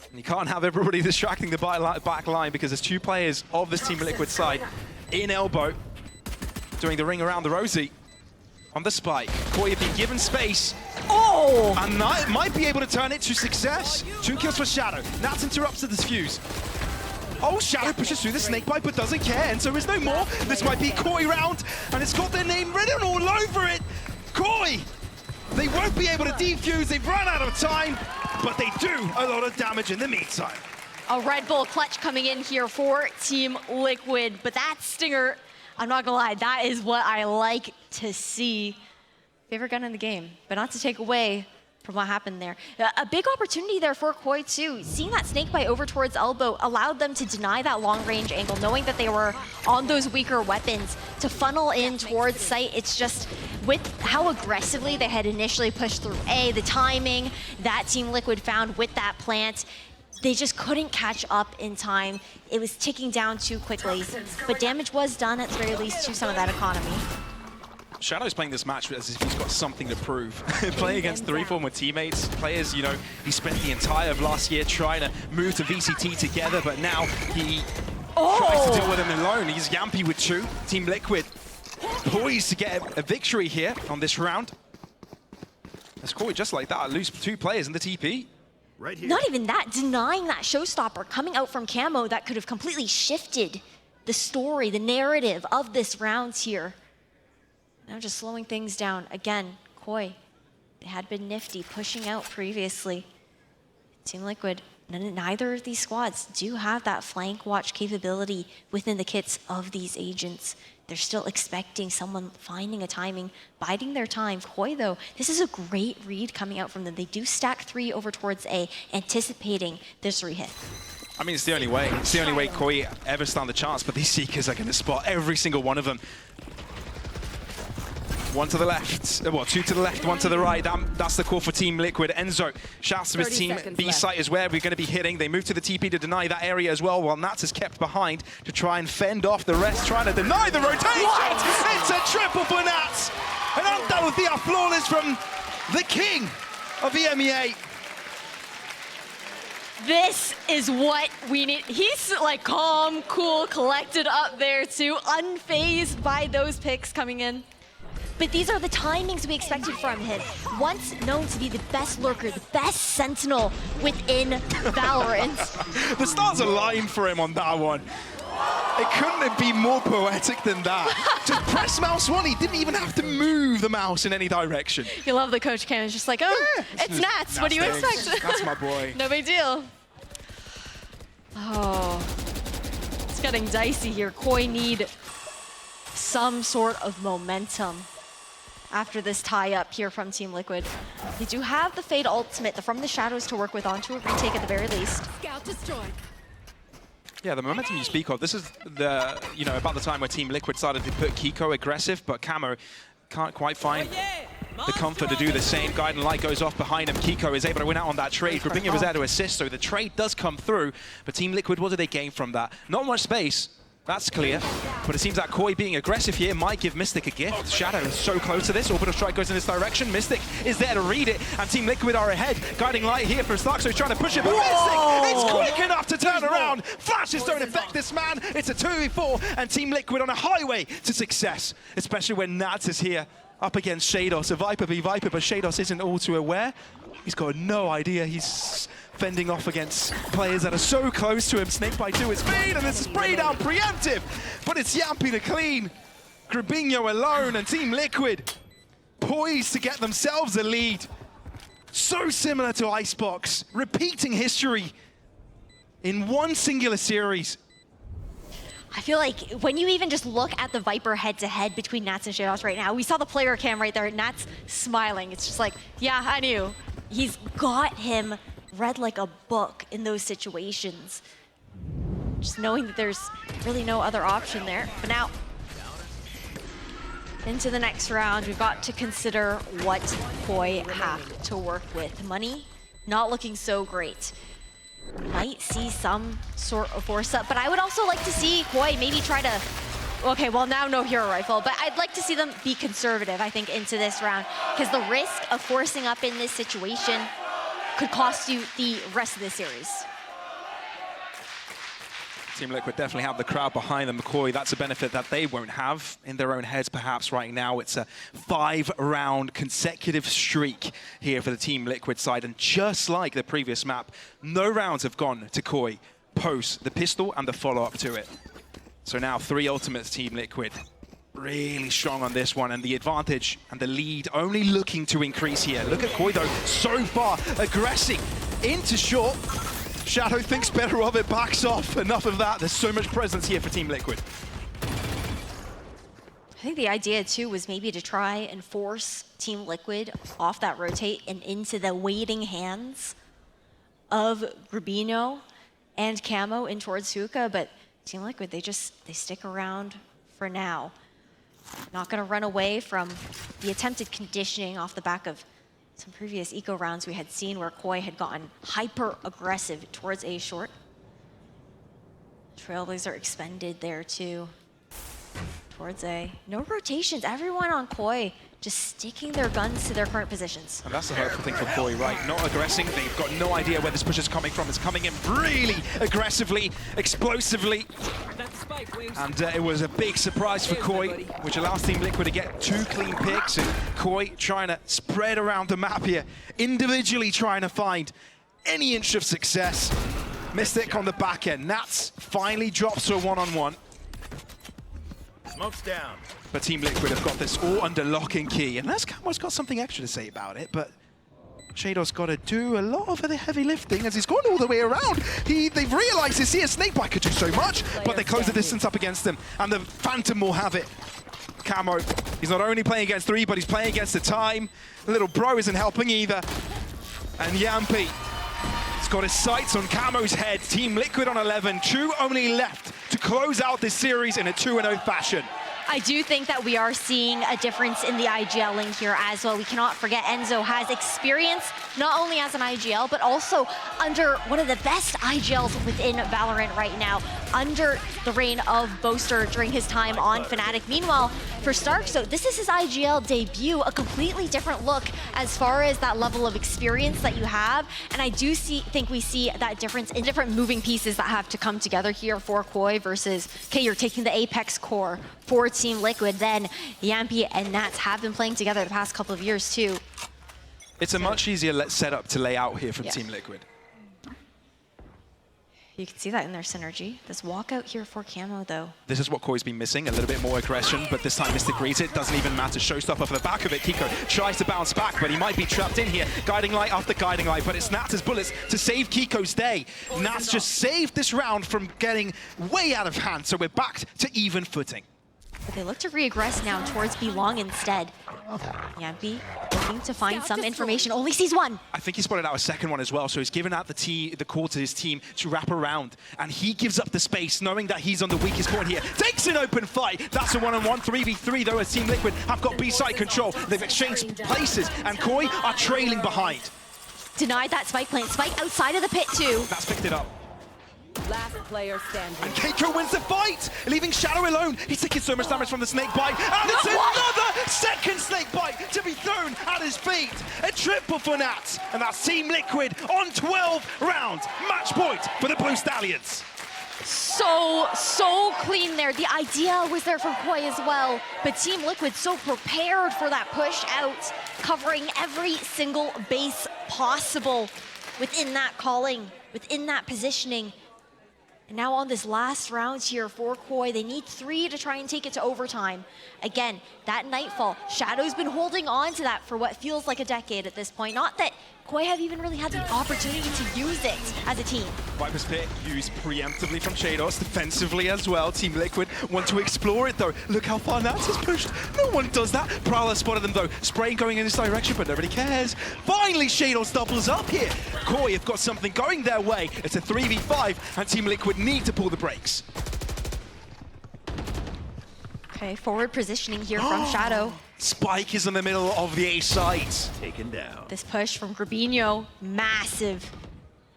And you can't have everybody distracting the back line because there's two players of this Team Liquid side in elbow, doing the ring around the Rosie. On the spike, Koi have been given space. Oh! And might be able to turn it to success. 2 kills for Shadow. Nats interrupts the defuse. Oh, Shadow pushes through the snake bite but doesn't care, and so there's no more. This might be Koi round, and it's got their name written all over it. Koi! They won't be able to defuse, they've run out of time, but they do a lot of damage in the meantime. A Red Bull clutch coming in here for Team Liquid, but that stinger, I'm not gonna lie, that is what I like to see. Favorite gun in the game, but not to take away from what happened there. A big opportunity there for Koi too. Seeing that snake bite over towards elbow allowed them to deny that long range angle, knowing that they were on those weaker weapons to funnel in towards site. It's just with how aggressively they had initially pushed through A, the timing that Team Liquid found with that plant, they just couldn't catch up in time. It was ticking down too quickly, but damage was done at the very least to some of that economy. Shadow's playing this match as if he's got something to prove. Playing against 3 former teammates, players, you know, he spent the entire of last year trying to move to VCT together, but now he tries to deal with them alone. He's Yampy with 2. Team Liquid poised to get a victory here on this round. As Koi, just like that, lose 2 players in the TP. Right here. Not even that, denying that showstopper coming out from Camo that could have completely shifted the story, the narrative of this round here. Now just slowing things down. Again, Koi, they had been nifty, pushing out previously. Team Liquid, neither of these squads do have that flank watch capability within the kits of these agents. They're still expecting someone finding a timing, biding their time. Koi, though, this is a great read coming out from them. They do stack 3 over towards A, anticipating this rehit. I mean, it's the only way. It's the only way Koi ever stand a chance, but these Seekers are going to spot every single one of them. One to the left, well, two to the left, one to the right. That's the call for Team Liquid. Enzo shouts to his 30 team, seconds B left. site is where we're going to be hitting. They move to the TP to deny that area as well, while Nats is kept behind to try and fend off the rest, trying to deny the rotation. It's a triple for Nats. And Andalucía flawless from the king of EMEA. This is what we need. He's like calm, cool, collected up there too, unfazed by those picks coming in. But these are the timings we expected from him. Once known to be the best lurker, the best sentinel within Valorant. The stars aligned for him on that one. It couldn't be more poetic than that. Just press mouse one, he didn't even have to move the mouse in any direction. You love the coach cam, it's just like, oh, Yeah, it's Nats, what do you Nats expect? That's my boy. No big deal. Oh, it's getting dicey here. Koi need some sort of momentum after this tie-up here from Team Liquid. They do have the Fade ultimate from the Shadows to work with onto a retake at the very least. Scout destroyed. Yeah, the momentum you speak of, this is the, about the time where Team Liquid started to put Kiko aggressive, but Camo can't quite find the comfort to do the same. Guiding Light goes off behind him. Kiko is able to win out on that trade. Rubinho was there to assist, so the trade does come through. But Team Liquid, what do they gain from that? Not much space. That's clear. But it seems that Koi being aggressive here might give Mystic a gift. Shadow is so close to this. Orbital Strike goes in this direction. Mystic is there to read it. And Team Liquid are ahead. Guiding Light here for Stark, so he's trying to push it. But Mystic is quick enough to turn around. Flashes don't affect this man. It's a 2v4. And Team Liquid on a highway to success. Especially when Nats is here up against Shados. A Viper v Viper, but Shados isn't all too aware. He's got no idea. He's fending off against players that are so close to him. Snakebite to his feet, and it's a spray down preemptive. But it's Yampy to clean. Grabinho alone, and Team Liquid poised to get themselves a lead. So similar to Icebox, repeating history in one singular series. I feel like when you even just look at the Viper head-to-head between Nats and Shadows right now, we saw the player cam right there, Nats smiling. It's just like, yeah, I knew. He's got him read like a book in those situations. Just knowing that there's really no other option there. But now, into the next round, we've got to consider what Koi have to work with. Money, not looking so great. Might see some sort of force up, but I would also like to see Koi maybe try to, okay, well now no hero rifle, but I'd like to see them be conservative, I think, into this round, because the risk of forcing up in this situation could cost you the rest of the series. Team Liquid definitely have the crowd behind them. McCoy, that's a benefit that they won't have in their own heads perhaps right now. It's a 5-round consecutive streak here for the Team Liquid side. And just like the previous map, no rounds have gone to Koi post the pistol and the follow-up to it. So now 3 ultimates Team Liquid. Really strong on this one, and the advantage and the lead only looking to increase here. Look at Koi though, so far aggressing into short. Shadow thinks better of it, backs off. Enough of that. There's so much presence here for Team Liquid. I think the idea too was maybe to try and force Team Liquid off that rotate and into the waiting hands of Grabinho and Camo in towards Hookah, but Team Liquid, they stick around for now. Not gonna run away from the attempted conditioning off the back of some previous eco rounds we had seen where Koi had gotten hyper aggressive towards A short. Trailblazer expended there too. Towards A. No rotations, everyone on Koi just sticking their guns to their current positions. And that's the hurtful thing for Koi, right? Not aggressing, they've got no idea where this push is coming from. It's coming in really aggressively, explosively. And it was a big surprise for Koi, which allows Team Liquid to get 2 clean picks. And Koi trying to spread around the map here, individually trying to find any inch of success. Mystic on the back end. Nats finally drops to a one-on-one. Smoke's down. But Team Liquid have got this all under lock and key. And Camo's got something extra to say about it, but Shadow's got to do a lot of the heavy lifting as he's gone all the way around. They've realized this here. Snakebite could do so much, but they close the distance up against him, and the Phantom will have it. Camo, he's not only playing against 3, but he's playing against the time. The little bro isn't helping either. And Yampy, he's got his sights on Camo's head. Team Liquid on 11, 2 only left to close out this series in a 2-0 fashion. I do think that we are seeing a difference in the IGLing here as well. We cannot forget Enzo has experience not only as an IGL, but also under one of the best IGLs within Valorant right now, under the reign of Boaster during his time on Fnatic. Meanwhile, for Stark, so this is his IGL debut, a completely different look as far as that level of experience that you have. And I do think we see that difference in different moving pieces that have to come together here for Koi versus, okay, you're taking the Apex core for Team Liquid, then Yampy and Nats have been playing together the past couple of years too. It's a much easier setup to lay out here from Team Liquid. You can see that in their synergy. This walkout here for Camo, though. This is what Koi's been missing, a little bit more aggression, but this time Mystic reads it, doesn't even matter. Showstopper for the back of it. Kiko tries to bounce back, but he might be trapped in here. Guiding light after guiding light, but it's Nats' bullets to save Kiko's day. Nats just saved this round from getting way out of hand, so we're back to even footing. But they look to reaggress now towards B-Long instead. Yampy looking to find some information, only sees one. I think he spotted out a second one as well, so he's given out the call to his team to wrap around, and he gives up the space, knowing that he's on the weakest point here. Takes an open fight. That's a one-on-one 3v3, though, as Team Liquid have got B-side control. They've exchanged places, and Koi are trailing behind. Denied that spike plant. Spike outside of the pit, too. That's picked it up. Last player standing. And Keiko wins the fight, leaving Shadow alone. He's taking so much damage from the snake bite, and it's another second snake bite to be thrown at his feet. A triple for Nats, and that's Team Liquid on 12 rounds. Match point for the Blue Stallions. So clean there. The idea was there from Koi as well, but Team Liquid so prepared for that push out, covering every single base possible within that calling, within that positioning. And now on this last round here for Koi, they need 3 to try and take it to overtime. Again, that Nightfall, Shadow's been holding on to that for what feels like a decade at this point. Not that Koi have even really had the opportunity to use it as a team. Viper's Pit used preemptively from Shados, defensively as well. Team Liquid want to explore it though. Look how far Nats has pushed. No one does that. Prowler spotted them though. Spraying going in this direction, but nobody cares. Finally, Shados doubles up here. Koi have got something going their way. It's a 3v5, and Team Liquid need to pull the brakes. Okay, forward positioning here from Shadow. Spike is in the middle of the A site. Taken down. This push from Grabinho, massive.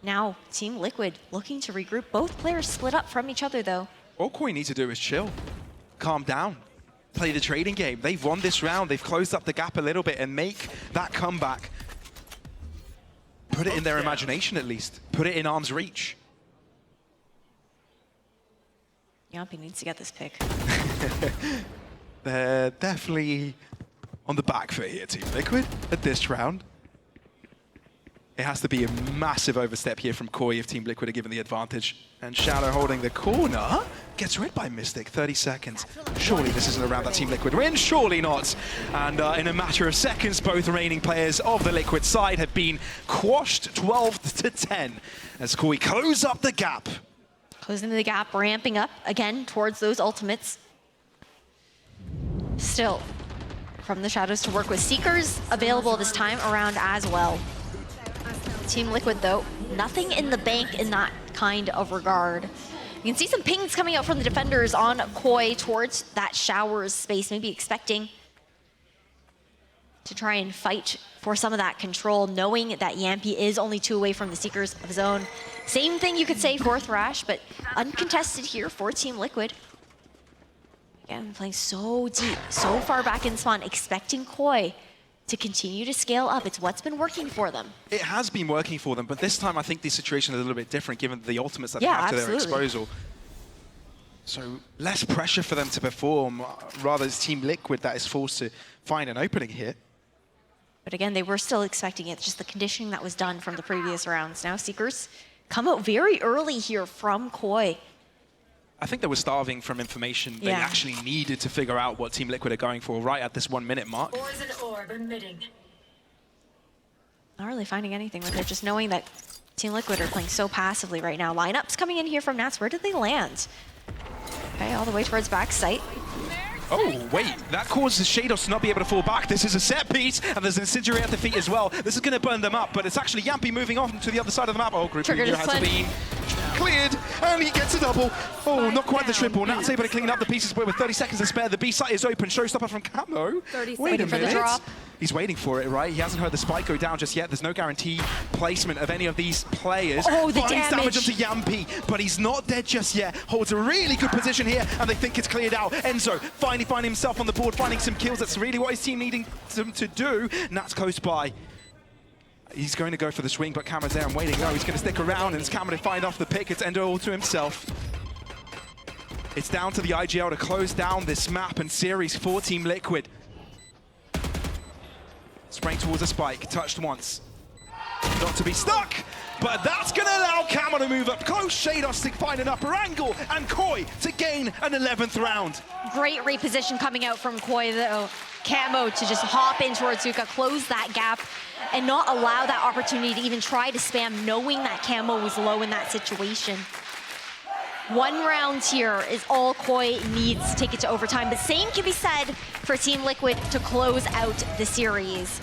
Now, Team Liquid looking to regroup. Both players split up from each other, though. All Koi need to do is chill, calm down, play the trading game. They've won this round. They've closed up the gap a little bit and make that comeback. Put it in their imagination, at least. Put it in arm's reach. Yampy needs to get this pick. They're definitely on the back foot here, Team Liquid, at this round. It has to be a massive overstep here from Koi if Team Liquid are given the advantage. And Shadow holding the corner gets read by Mystic, 30 seconds. Surely this isn't a round that Team Liquid win, surely not. And in a matter of seconds, both remaining players of the Liquid side have been quashed 12-10 as Koi close up the gap. Closing the gap, ramping up again towards those ultimates. Still, from the Shadows to work with Seekers available this time around as well. Team Liquid, though, nothing in the bank in that kind of regard. You can see some pings coming out from the defenders on Koi towards that showers space, maybe expecting to try and fight for some of that control, knowing that Yampy is only 2 away from the Seekers of his own. Same thing you could say for Thrash, but uncontested here for Team Liquid. Again, playing so deep, so far back in spawn, expecting Koi to continue to scale up. It's what's been working for them. It has been working for them, but this time I think the situation is a little bit different given the ultimates that they have to their disposal. So less pressure for them to perform, rather it's Team Liquid that is forced to find an opening here. But again, they were still expecting it, just the conditioning that was done from the previous rounds. Now Seekers come out very early here from Koi. I think they were starving from information. They actually needed to figure out what Team Liquid are going for right at this 1 minute mark. Poison orb emitting. Not really finding anything with it, just knowing that Team Liquid are playing so passively right now. Lineups coming in here from Nats. Where did they land? Okay, all the way towards back site. Oh, wait, that causes Shados to not be able to fall back. This is a set piece, and there's an incendiary at the feet as well. This is going to burn them up, but it's actually Yampy moving on to the other side of the map. Oh, Group Leader has been cleared, and he gets a double. Oh, not quite the triple. Nat's able to clean up the pieces, but with 30 seconds to spare, the B site is open. Showstopper from Camo. 30 Wait a seconds. For the minute. drop. He's waiting for it, right? He hasn't heard the spike go down just yet. There's no guarantee placement of any of these players. Oh, the Finds damage. damage onto Yampi, but he's not dead just yet. Holds a really good position here, and they think it's cleared out. Enzo finally finding himself on the board, finding some kills. That's really what his team needing them to do. Nat's close by. He's going to go for the swing, but Cameron's there and waiting. No, he's going to stick around, and it's Cameron to find off the pick. It's Endo all to himself. It's down to the IGL to close down this map and series for Team Liquid. Spraying towards a spike, touched once. Not to be stuck, but that's going to allow Camo to move up close. Shados to find an upper angle, and Koi to gain an 11th round. Great reposition coming out from Koi, though. Camo to just hop in towards Zuka, close that gap, and not allow that opportunity to even try to spam, knowing that Camo was low in that situation. 1 round here is all Koi needs to take it to overtime. The same can be said for Team Liquid to close out the series.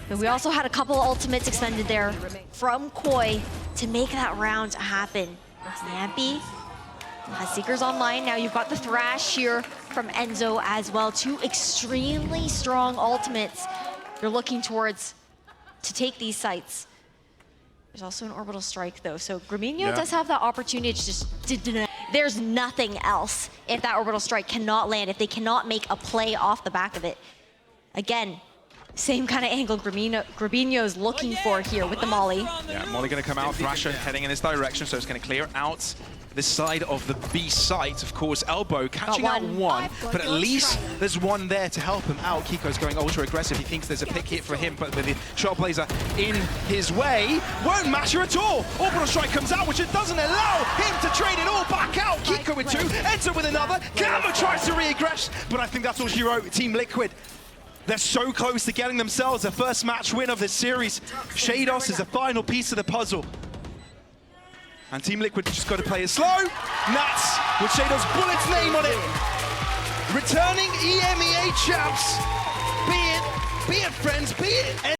But we also had a couple ultimates expended there from Koi to make that round happen. Yampi has Seekers online. Now you've got the Thrash here from Enzo as well. 2 extremely strong ultimates you're looking towards to take these sites. There's also an orbital strike though, so Gremino does have that opportunity to just there's nothing else if that orbital strike cannot land, if they cannot make a play off the back of it. Again, same kind of angle Gremino's looking for here with the Molly. Yeah, Molly going to come out, Thrasher heading in this direction, so it's going to clear out this side of the B site. Of course, Elbow catching out one, but at least there's one there to help him out. Kiko's going ultra aggressive. He thinks there's a pick hit for him, but with the Trailblazer in his way, won't matter at all. Orbital strike comes out, which it doesn't allow him to trade it all back out. Kiko with 2, Enzo with another. Camo tries to re-aggress, but I think that's all she wrote. Team Liquid, they're so close to getting themselves a first match win of this series. Shados is the final piece of the puzzle. And Team Liquid just got to play it slow. Nats with Shadows' bullet's name on it. Returning EMEA champs. Be it friends, be it